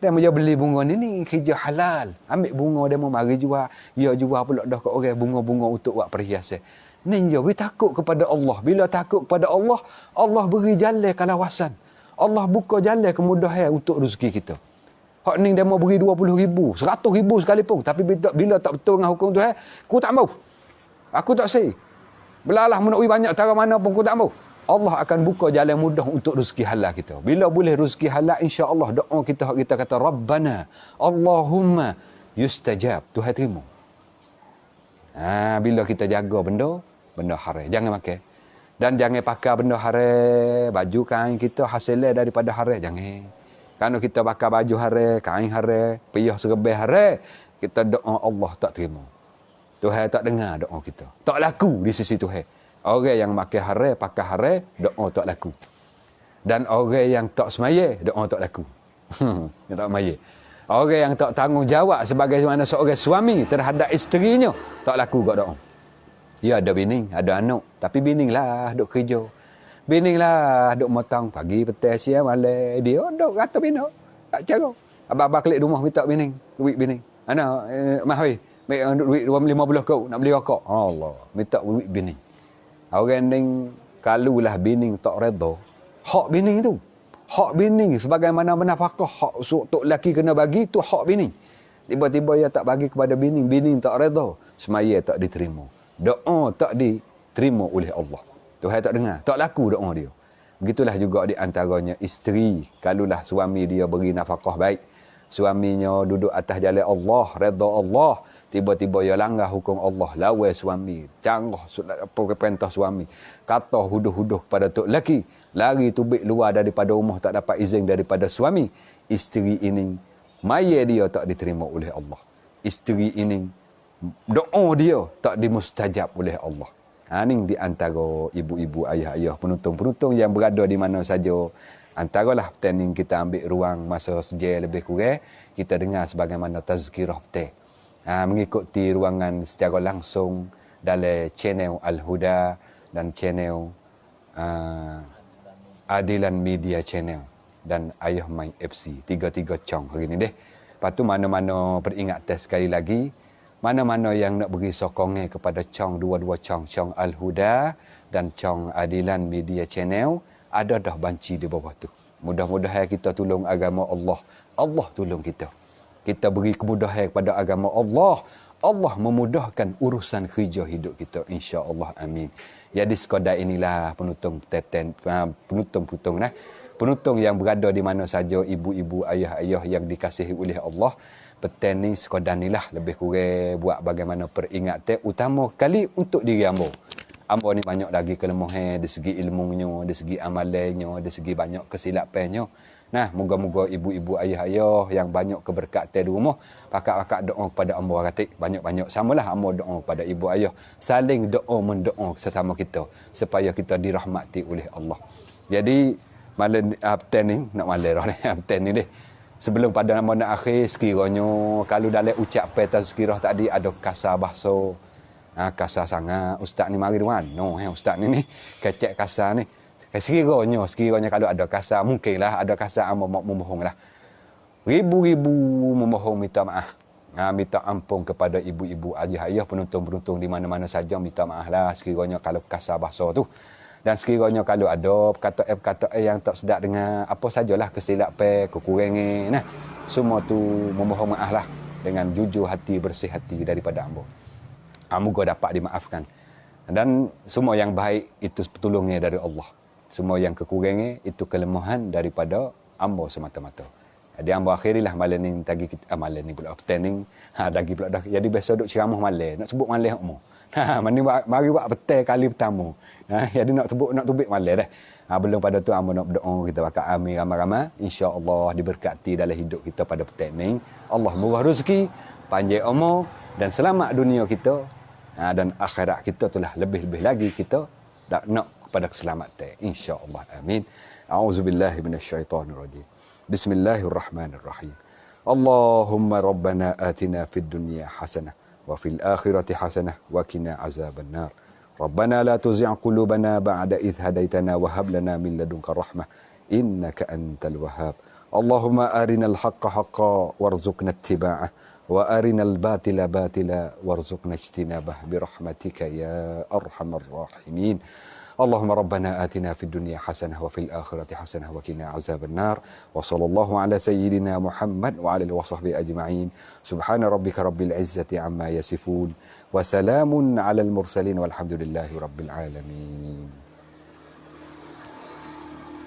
Dia mau beli bunga ni kerja halal. Ambil bunga dia mau mari jual. Ya jual pula dah kat orang bunga-bunga untuk buat perhiasan. Ni dia takut kepada Allah. Bila takut kepada Allah, Allah beri jalan kalawasan. Allah buka jalan kemudahan untuk rezeki kita. Hak ni dia mau beri 20,000, 100,000 sekalipun. Tapi bila tak betul dengan hukum Tuhan, aku tak mau. Aku tak say. Belalah menakui banyak cara mana pun aku tak mau. Allah akan buka jalan mudah untuk rezeki halal kita. Bila boleh rezeki halal, insya-Allah doa kita kata Rabbana Allahumma yustajab. Tuhan terima. Bila kita jaga benda haram, jangan makan. Dan jangan pakai benda haram, baju kain kita hasilnya daripada haram, jangan. Kalau kita pakai baju haram, kain haram, piyah serbai haram, kita doa Allah tak terima. Tuhan tak dengar doa kita. Tak laku di sisi Tuhan. Orang yang makan haram, pakai haram, doa tak laku. Dan orang yang tak semaya, doa tak laku. Yang tak semaya. Orang yang tak tanggungjawab sebagai mana seorang suami terhadap isterinya, tak laku kat doa. Ya ada bini, ada anak. Tapi bini lah duk kerja. Bini lah duk motong pagi, petang, siang, malam. Dia duk kata bini. Tak cara. Abang-abang klik rumah minta bini. Duit bini. Ana, mahoi. Duit 50 kau nak beli rokok. Allah. Minta duit bini. Orang ni kalulah bini tak redha, hak bini tu. Hak bini sebagaimana nafkah hak tok lelaki kena bagi tu hak bini. Tiba-tiba dia tak bagi kepada bini tak redha, semaya tak diterima. Doa tak diterima oleh Allah. Tuhan tak dengar, tak laku doa dia. Begitulah juga di antaranya isteri, kalulah suami dia beri nafkah baik, suaminya duduk atas jalan Allah, redha Allah, tiba-tiba dia langgar hukum Allah, lawan suami, canggah apa perintah suami, kata huduh-huduh pada tok lelaki, lari tubik luar daripada rumah tak dapat izin daripada suami. Isteri ini maya dia tak diterima oleh Allah. Isteri ini doa dia tak dimustajab oleh Allah. Ini di antara ibu-ibu, ayah-ayah, penonton-penonton yang berada di mana saja. Antaralah training kita ambil ruang masa sejam lebih kurang, kita dengar sebagaimana tazkirah petai. Mengikuti ruangan secara langsung dalam channel Al-Huda dan channel Adilan Media Channel dan Ayah Mai FC. Tiga-tiga cong hari ni deh. Lepas tu mana-mana peringatan sekali lagi, mana-mana yang nak beri sokongan kepada cong, dua-dua cong Al-Huda dan cong Adilan Media Channel, ada dah banci di bawah tu. Mudah-mudahan kita tolong agama Allah. Allah tolong kita. Kita beri kemudahan kepada agama Allah. Allah memudahkan urusan kerja hidup kita. InsyaAllah. Amin. Jadi sekadar inilah penonton nah. Penonton yang berada di mana saja, ibu-ibu, ayah-ayah yang dikasihi oleh Allah. Petang ni sekadar inilah lebih kurang buat bagaimana peringatan utama kali untuk diri ambo. Ambo ni banyak lagi kelemahan dari segi ilmunya, dari segi amalannya, dari segi banyak kesilapannya. Nah, moga-moga ibu-ibu, ayah-ayah yang banyak keberkatan di rumah, pakak-pakak doa kepada ambo ratik banyak-banyak. Samalah ambo doa kepada ibu ayah, saling doa mendoa sesama kita supaya kita dirahmati oleh Allah. Jadi malam petang ni nak malam dah ni petang ni deh. Sebelum pada nama nak akhir, sekiranya kalau dalam ucapan tazkirah tadi ada kasar bahasa, kasar sangat, ustaz ni mari duan. No, ustaz ni kecek kasar ni. Sekiranya kalau ada kasar, mungkinlah ada kasar memohonglah. Ribu-ribu memohong minta maaf. Minta ampun kepada ibu-ibu, ayah-ayah, penonton-penonton di mana-mana saja, minta maaf lah sekiranya kalau kasar bahasa tu. Dan sekiranya kalau ada perkataan yang tak sedap dengan apa sajalah kesilapan, kekurangan, nah, semua tu memohon maaf lah dengan jujur hati, bersih hati daripada ambo. Moga dapat dimaafkan. Dan semua yang baik itu pertolongan dari Allah. Semua yang kekurangan itu kelemahan daripada ambo semata-mata. Jadi ambo akhirilah malam ni tagi kita malam ni pula petang lagi pula dah. Jadi biasa duk ceramah malam, nak sebut malam umur. Mari buat petang kali pertama. Jadi nak tubik malam dah. Belum pada tu ambo nak berdoa kita bakal amin ramai-ramai, insya-Allah diberkati dalam hidup kita pada petang ni. Allah murah rezeki, panjang umur dan selamat dunia kita. Dan akhirat kita itulah lebih-lebih lagi kita nak kepada keselamatan, insya-Allah. Amin. A'udzubillahi minasyaitonirrajim. Bismillahirrahmanirrahim. Allahumma rabbana atina fid dunya hasanah wa fil akhirati hasanah wa qina azaban nar. Rabbana la tuzigh qulubana ba'da idh hadaitana wa hab lana min ladunka rahmah innaka antal wahhab. Allahumma arinal haqqa haqqan warzuqna ittiba'ah wa arinal batila batila warzuqna ijtinabah bi rahmatika ya arhamar rahimin. Allahumma rabbana atina fid dunya hasanah wa fil akhirati hasanah wa qina azaban nar. Wa sallallahu ala sayyidina Muhammad wa ala alihi wa sahbihi ajma'in. Subhana rabbika rabbil izzati amma yasifun wa salamun alal mursalin walhamdulillahi rabbil alamin.